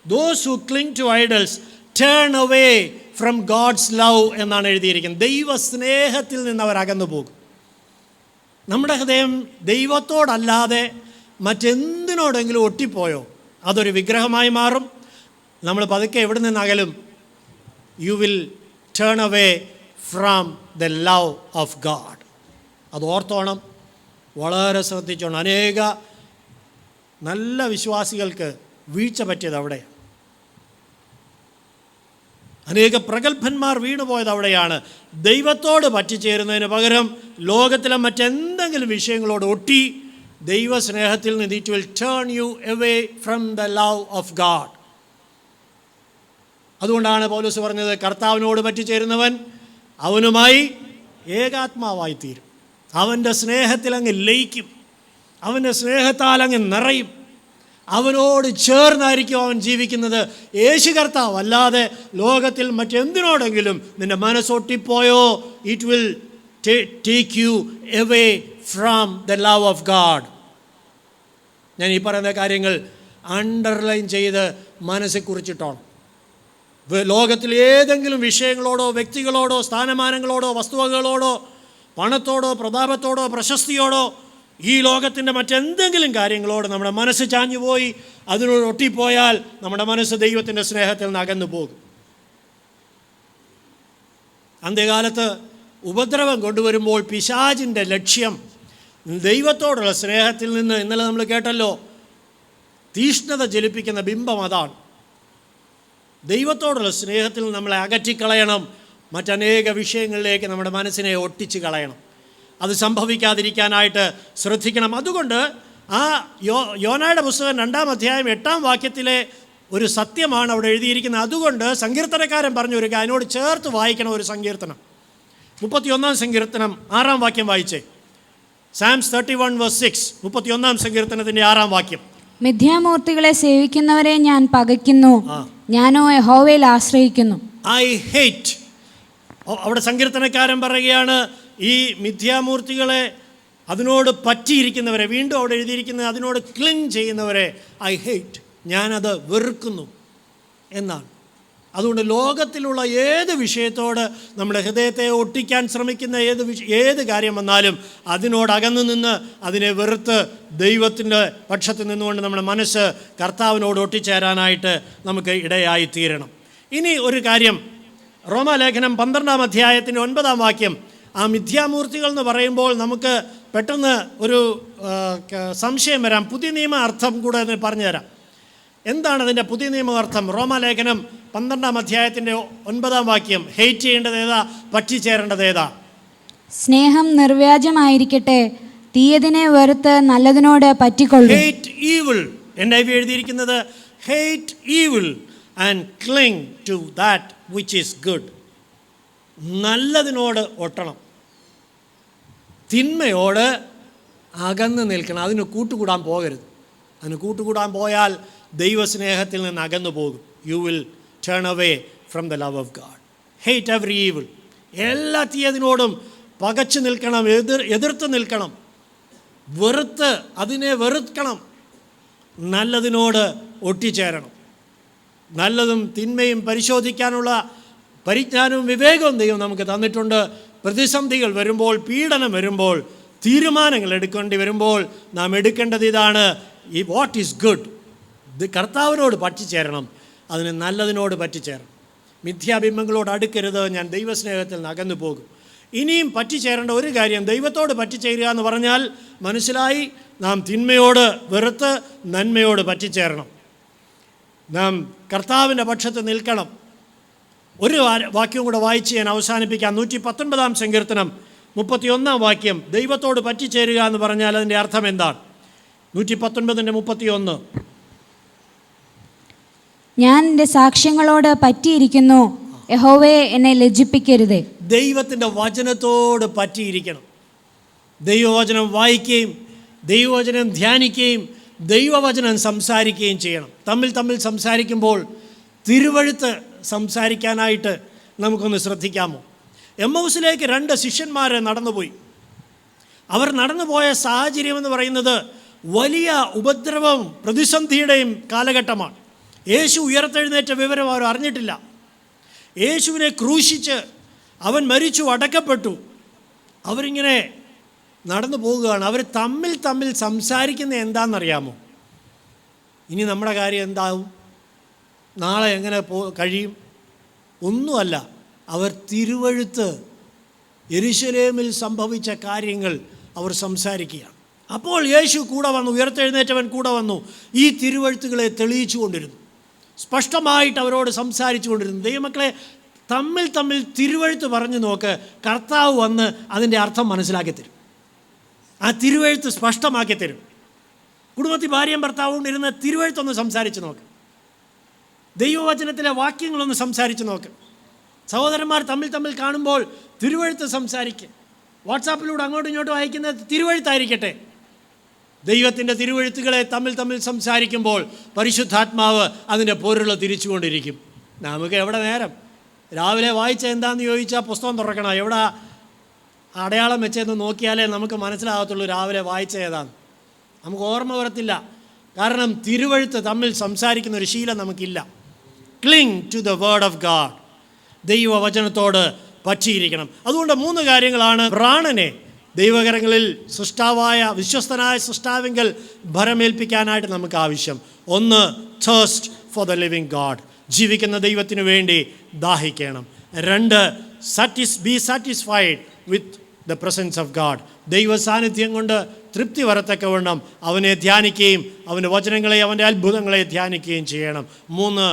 those who cling to idols turn away from God's love എന്നാണ് എഴുതിയിരിക്കുന്നത്. ദൈവസ്നേഹത്തിൽ നിന്ന് അവർ അകന്നു പോകും. നമ്മുടെ ഹൃദയം ദൈവത്തോടല്ലാതെ മറ്റെന്തിനോടെങ്കിലും ഒട്ടിപ്പോയോ അതൊരു വിഗ്രഹമായി മാറും. നമ്മൾ പതുക്കെ എവിടെ നിന്ന് അകലും? You will turn away from the love of God. അത് ഓർത്തോണം, വളരെ ശ്രദ്ധിച്ചോണം. അനേക നല്ല വിശ്വാസികൾക്ക് വീഴ്ച പറ്റിയത് അവിടെ. അനേക പ്രഗത്ഭന്മാർ വീണുപോയത് അവിടെയാണ്. ദൈവത്തോട് പറ്റിച്ചേരുന്നതിന് പകരം ലോകത്തിലെ മറ്റെന്തെങ്കിലും വിഷയങ്ങളോട് ഒട്ടി ദൈവസ്നേഹത്തിൽ നിന്ന് it will turn U away from the love of God. അതുകൊണ്ടാണ് പൗലോസ് പറഞ്ഞത്, കർത്താവിനോട് പറ്റിച്ചേരുന്നവൻ അവനുമായി ഏകാത്മാവായി തീരും. അവൻ്റെ സ്നേഹത്തിൽ അങ്ങ് ലയിക്കും, അവൻ്റെ സ്നേഹത്താൽ അങ്ങ് നിറയും. അവനോട് ചേർന്നായിരിക്കും അവൻ ജീവിക്കുന്നത്. യേശു കർത്താവ് അല്ലാതെ ലോകത്തിൽ മറ്റെന്തിനോടെങ്കിലും നിൻ്റെ മനസ്സൊട്ടിപ്പോയോ it will take you away from the love of God. ഞാൻ ഈ പറയുന്ന കാര്യങ്ങൾ അണ്ടർലൈൻ ചെയ്ത് മനസ്സിൽ കുറിച്ചിട്ടോണം. ലോകത്തിൽ ഏതെങ്കിലും വിഷയങ്ങളോടോ വ്യക്തികളോടോ സ്ഥാനമാനങ്ങളോടോ വസ്തുവകകളോടോ പണത്തോടോ പ്രതാപത്തോടോ പ്രശസ്തിയോടോ ഈ ലോകത്തിൻ്റെ മറ്റെന്തെങ്കിലും കാര്യങ്ങളോട് നമ്മുടെ മനസ്സ് ചാഞ്ഞുപോയി അതിനോട് ഒട്ടിപ്പോയാൽ നമ്മുടെ മനസ്സ് ദൈവത്തിൻ്റെ സ്നേഹത്തിൽ നിന്ന് അകന്നു പോകും. അന്ത്യകാലത്ത് ഉപദ്രവം കൊണ്ടുവരുമ്പോൾ പിശാചിൻ്റെ ലക്ഷ്യം ദൈവത്തോടുള്ള സ്നേഹത്തിൽ നിന്ന്, ഇന്നലെ നമ്മൾ കേട്ടല്ലോ, തീഷ്ണത ജലിപ്പിക്കുന്ന ബിംബം അതാണ്. ദൈവത്തോടുള്ള സ്നേഹത്തിൽ നമ്മളെ അകറ്റിക്കളയണം, മറ്റനേക വിഷയങ്ങളിലേക്ക് നമ്മുടെ മനസ്സിനെ ഒട്ടിച്ച് കളയണം. അത് സംഭവിക്കാതിരിക്കാനായിട്ട് ശ്രദ്ധിക്കണം. അതുകൊണ്ട് ആ യോനയുടെ പുസ്തകം 2-ാം അധ്യായം 8-ാം വാക്യത്തിലെ ഒരു സത്യമാണ് അവിടെ എഴുതിയിരിക്കുന്നത്. അതുകൊണ്ട് സങ്കീർത്തനക്കാരൻ പറഞ്ഞ ഒരു അതിനോട് ചേർത്ത് വായിക്കണം ഒരു സങ്കീർത്തനം. 31-ാം സങ്കീർത്തനം 6-ാം വാക്യം വായിച്ചേ. Psalms 31:6, 31-ാം സങ്കീർത്തനത്തിൻ്റെ 6-ാം വാക്യം. മിഥ്യാമൂർത്തികളെ സേവിക്കുന്നവരെ ഞാൻ പകയ്ക്കുന്നു, ഞാനോ യഹോവയിൽ ആശ്രയിക്കുന്നു. I hate. അവിടെ സങ്കീർത്തനക്കാരൻ പറയുകയാണ്, ഈ മിഥ്യാമൂർത്തികളെ, അതിനോട് പറ്റിയിരിക്കുന്നവരെ, വീണ്ടും അവിടെ എഴുതിയിരിക്കുന്നത് അതിനോട് ക്ലിങ് ചെയ്യുന്നവരെ ഐ ഹേറ്റ്, ഞാനത് വെറുക്കുന്നു എന്നാണ്. അതുകൊണ്ട് ലോകത്തിലുള്ള ഏത് വിഷയത്തോട് നമ്മുടെ ഹൃദയത്തെ ഒട്ടിക്കാൻ ശ്രമിക്കുന്ന ഏത് കാര്യം വന്നാലും അതിനോട് അകന്നു നിന്ന് അതിനെ വെറുത്ത് ദൈവത്തിൻ്റെ പക്ഷത്ത് നിന്നുകൊണ്ട് നമ്മുടെ മനസ്സ് കർത്താവിനോട് ഒട്ടിച്ചേരാനായിട്ട് നമുക്ക് ഇടയായിത്തീരണം. ഇനി ഒരു കാര്യം, റോമാലേഖനം 12-ാം അധ്യായത്തിൻ്റെ 9-ാം വാക്യം. ആ മിഥ്യാമൂർത്തികൾ എന്ന് പറയുമ്പോൾ നമുക്ക് പെട്ടെന്ന് ഒരു സംശയം വരാം. പുതിയ നിയമ അർത്ഥം കൂടെ പറഞ്ഞു തരാം. എന്താണ് അതിൻ്റെ പുതിയ നിയമ അർത്ഥം? റോമാലേഖനം 12-ാം അധ്യായത്തിൻ്റെ 9-ാം വാക്യം. ഹെയ്റ്റ് ചെയ്യേണ്ടത് ഏതാ, പറ്റിച്ചേരേണ്ടത് ഏതാ? സ്നേഹം നിർവ്യാജമായിരിക്കട്ടെ, തീയതിനെ വെറുത്ത് നല്ലതിനോട് പറ്റിക്കൊള്ളു. Hate evil. NIV എഴുതിയിരിക്കുന്നത് hate evil and cling to that which is good. നല്ലതിനോട് ഒട്ടണം, തിന്മയോട് അകന്ന് നിൽക്കണം, അതിന് കൂട്ടുകൂടാൻ പോകരുത്. അതിന് കൂട്ടുകൂടാൻ പോയാൽ ദൈവസ്നേഹത്തിൽ നിന്ന് അകന്നു പോകും. U will turn away from the love of God. Hate every evil. എല്ലാ തീയതിനോടും പകച്ചു നിൽക്കണം, എതിർത്ത് നിൽക്കണം, അതിനെ വെറുക്കണം, നല്ലതിനോട് ഒട്ടിച്ചേരണം. നല്ലതും തിന്മയും പരിശോധിക്കാനുള്ള പരിജ്ഞാനവും വിവേകവും ദൈവം നമുക്ക് തന്നിട്ടുണ്ട്. പ്രതിസന്ധികൾ വരുമ്പോൾ, പീഡനം വരുമ്പോൾ, തീരുമാനങ്ങൾ എടുക്കേണ്ടി വരുമ്പോൾ നാം എടുക്കേണ്ടത് ഇതാണ്: ഈ വാട്ട് ഈസ് ഗുഡ്, ഇത് കർത്താവിനോട് പറ്റിച്ചേരണം, അതിന് നല്ലതിനോട് പറ്റിച്ചേരണം. മിഥ്യാബിംബങ്ങളോട് അടുക്കരുത്, ഞാൻ ദൈവസ്നേഹത്തിൽ നിന്ന് അകന്നു പോകും. ഇനിയും പറ്റിച്ചേരേണ്ട ഒരു കാര്യം, ദൈവത്തോട് പറ്റിച്ചേരുക എന്ന് പറഞ്ഞാൽ മനസ്സിലായി, നാം തിന്മയോട് വെറുത്ത് നന്മയോട് പറ്റിച്ചേരണം. നാം കർത്താവിൻ്റെ പക്ഷത്ത് നിൽക്കണം. ഒരു വാക്യം കൂടെ വായിച്ച് ഞാൻ അവസാനിപ്പിക്കാം. 119-ാം സങ്കീർത്തനം 31-ാം വാക്യം. ദൈവത്തോട് പറ്റിച്ചേരുക എന്ന് പറഞ്ഞാൽ അതിൻ്റെ അർത്ഥം എന്താണ്? 119:31. ഞാൻ എൻ്റെ സാക്ഷ്യങ്ങളോട് പറ്റിയിരിക്കുന്നു, യഹോവയെ എന്നെ ലജ്ജിപ്പിക്കരുതേ. ദൈവത്തിൻ്റെ വചനത്തോട് പറ്റിയിരിക്കണം. ദൈവവചനം വായിക്കുകയും ദൈവവചനം ധ്യാനിക്കുകയും ദൈവവചനം സംസാരിക്കുകയും ചെയ്യണം. തമ്മിൽ സംസാരിക്കുമ്പോൾ തിരുവഴുത്ത് സംസാരിക്കാനായിട്ട് നമുക്കൊന്ന് ശ്രദ്ധിക്കാമോ? എമ്മൗസിലേക്ക് 2 ശിഷ്യന്മാർ നടന്നുപോയി. അവർ നടന്നുപോയ സാഹചര്യമെന്ന് പറയുന്നത് വലിയ ഉപദ്രവവും പ്രതിസന്ധിയുടെയും കാലഘട്ടമാണ്. യേശു ഉയർത്തെഴുന്നേറ്റ വിവരം അവർ അറിഞ്ഞിട്ടില്ല. യേശുവിനെ ക്രൂശിച്ച് അവൻ മരിച്ചു, അടക്കപ്പെട്ടു. അവരിങ്ങനെ നടന്നു പോവുകയാണ്. അവർ തമ്മിൽ സംസാരിക്കുന്നത് എന്താണെന്നറിയാമോ? ഇനി നമ്മുടെ കാര്യം എന്താവും, നാളെ എങ്ങനെ കഴിയും? ഒന്നുമല്ല, അവർ തിരുവഴുത്ത്, യെരുശലേമിൽ സംഭവിച്ച കാര്യങ്ങൾ അവർ സംസാരിക്കുകയാണ്. അപ്പോൾ യേശു കൂടെ വന്നു, ഉയർത്തെഴുന്നേറ്റവൻ കൂടെ വന്നു, ഈ തിരുവഴുത്തുകളെ തെളിയിച്ചു കൊണ്ടിരുന്നു, സ്പഷ്ടമായിട്ട് അവരോട് സംസാരിച്ചു കൊണ്ടിരുന്നു. ദൈവമക്കളെ, തമ്മിൽ തിരുവഴുത്ത് പറഞ്ഞു നോക്ക്, കർത്താവ് വന്ന് അതിൻ്റെ അർത്ഥം മനസ്സിലാക്കി തരും. ആ തിരുവഴുത്ത് സ്പഷ്ടമാക്കി തരും. കുടുംബത്തിൽ ഭാര്യയും ഭർത്താവും ഇരുന്ന് തിരുവഴുത്തൊന്ന് സംസാരിച്ച് നോക്ക്. ദൈവവചനത്തിലെ വാക്യങ്ങളൊന്ന് സംസാരിച്ച് നോക്ക്. സഹോദരന്മാർ തമ്മിൽ കാണുമ്പോൾ തിരുവഴുത്ത് സംസാരിക്കുക. വാട്സാപ്പിലൂടെ അങ്ങോട്ടും ഇങ്ങോട്ടും അയക്കുന്നത് തിരുവഴുത്തായിരിക്കട്ടെ. ദൈവത്തിൻ്റെ തിരുവഴുത്തുകളെ തമ്മിൽ സംസാരിക്കുമ്പോൾ പരിശുദ്ധാത്മാവ് അതിൻ്റെ പൊരുൾ തിരിച്ചുകൊണ്ടിരിക്കും. നമുക്ക് എവിടെ നേരം? രാവിലെ വായിച്ച എന്താണെന്ന് ചോദിച്ചാൽ പുസ്തകം തുറക്കണം. എവിടെ അടയാളം വെച്ചെന്ന് നോക്കിയാലേ നമുക്ക് മനസ്സിലാകത്തുള്ളൂ രാവിലെ വായിച്ച ഏതാണ്. നമുക്ക് ഓർമ്മ വരത്തില്ല. കാരണം തിരുവഴുത്ത് തമ്മിൽ സംസാരിക്കുന്ന ഒരു ശീലം നമുക്കില്ല. Cling to the word of God. ദൈവവചനത്തോട് പറ്റിയിരിക്കണം. അതുകൊണ്ട് 3 കാര്യങ്ങളാണ് പ്രാണനെ ദൈവകരങ്ങളിൽ വിശ്വസ്തനായ സൃഷ്ടാവിങ്കൽ ഭരമേൽപ്പിക്കാനായിട്ട് നമുക്ക് ആവശ്യം. 1, thirst for the living God, ജീവിക്കുന്ന ദൈവത്തിന് വേണ്ടി ദാഹിക്കണം. 2, be satisfied with the presence of God, ദൈവ സാന്നിധ്യം കൊണ്ട് തൃപ്തി വരത്തക്കവണ്ണം അവനെ ധ്യാനിക്കുകയും അവൻ്റെ വചനങ്ങളെ, അവൻ്റെ അത്ഭുതങ്ങളെ ധ്യാനിക്കുകയും ചെയ്യണം. 3,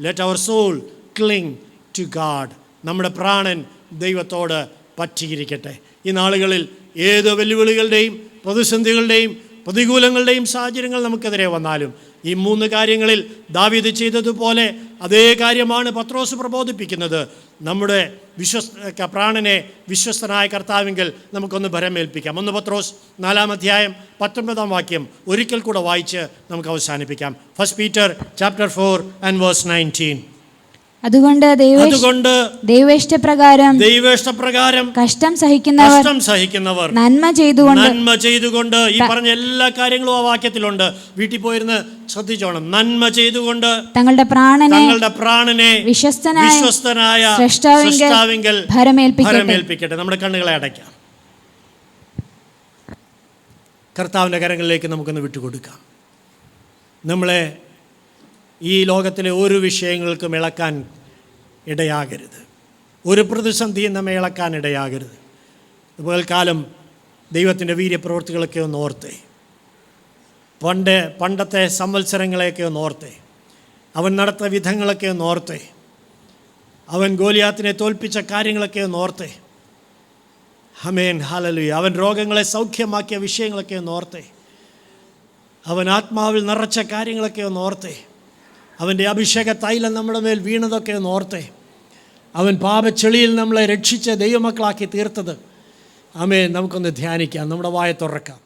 let our soul cling to God. നമ്മുടെ പ്രാണൻ ദൈവത്തോട് പറ്റിയിരിക്കട്ടെ. ഈ നാളുകളിൽ ഏത് വെല്ലുവിളികളുടെയും പ്രതിസന്ധികളുടെയും പ്രതികൂലങ്ങളുടെയും സാഹചര്യങ്ങൾ നമുക്കെതിരെ വന്നാലും ഈ 3 കാര്യങ്ങളിൽ ദാവീദ് ചെയ്തതുപോലെ അതേ കാര്യമാണ് പത്രോസ് പ്രബോധിപ്പിക്കുന്നത്. നമ്മുടെ പ്രാണനെ വിശ്വസ്തനായ കർത്താവിങ്കിൽ നമുക്കൊന്ന് ഭരമേൽപ്പിക്കാം. 1 പത്രോസ് 4-ാം അധ്യായം 19-ാം വാക്യം ഒരിക്കൽ കൂടെ വായിച്ച് നമുക്ക് അവസാനിപ്പിക്കാം. 1 Peter chapter 4 and verse 19. അതുകൊണ്ട് ദൈവേഷ്ടപ്രകാരം കഷ്ടം സഹിക്കുന്നവർ നന്മ ചെയ്തുകൊണ്ട് ഈ പറഞ്ഞ എല്ലാ കാര്യങ്ങളും ആ വാക്യത്തിലുണ്ട്. വീട്ടിൽ പോയിരുന്ന് ശ്രദ്ധിച്ചോണം. നന്മ ചെയ്തുകൊണ്ട് തങ്ങളുടെ പ്രാണനെ വിശ്വസ്തനായ സ്രഷ്ടാവിങ്കൽ ഭരമേൽപ്പിക്കട്ടെ. നമ്മുടെ കണ്ണുകളെ അടയ്ക്കാം. കർത്താവിൻ്റെ കരങ്ങളിലേക്ക് നമുക്കൊന്ന് വിട്ടുകൊടുക്കാം. നമ്മളെ ഈ ലോകത്തിലെ ഒരു വിഷയങ്ങൾക്കും ഇളക്കാൻ ഇടയാകരുത്. ഒരു പ്രതിസന്ധിയും നമ്മെ ഇളക്കാൻ ഇടയാകരുത്. പകൽക്കാലം ദൈവത്തിൻ്റെ വീര്യപ്രവൃത്തികളൊക്കെ ഒന്ന് ഓർത്തേ. പണ്ടത്തെ സംവത്സരങ്ങളെയൊക്കെ ഒന്ന് ഓർത്തേ. അവൻ നടത്തിയ വിധങ്ങളൊക്കെ ഒന്ന് ഓർത്തേ. അവൻ ഗോലിയാത്തിനെ തോൽപ്പിച്ച കാര്യങ്ങളൊക്കെ ഒന്ന് ഓർത്തേ. ആമേൻ, ഹല്ലേലൂയ. അവൻ രോഗങ്ങളെ സൗഖ്യമാക്കിയ വിഷയങ്ങളൊക്കെ ഒന്ന് ഓർത്തേ. അവൻ ആത്മാവിൽ നിറച്ച കാര്യങ്ങളൊക്കെ ഒന്ന് ഓർത്തേ. അവൻ്റെ അഭിഷേക തൈലം നമ്മുടെ മേൽ വീണതൊക്കെ ഒന്ന് ഓർത്തേ. അവൻ പാപച്ചെളിയിൽ നമ്മളെ രക്ഷിച്ച് ദൈവമക്കളാക്കി തീർത്തത്. ആമേൻ. നമുക്കൊന്ന് ധ്യാനിക്കാം. നമ്മുടെ വായ തുറക്കാം.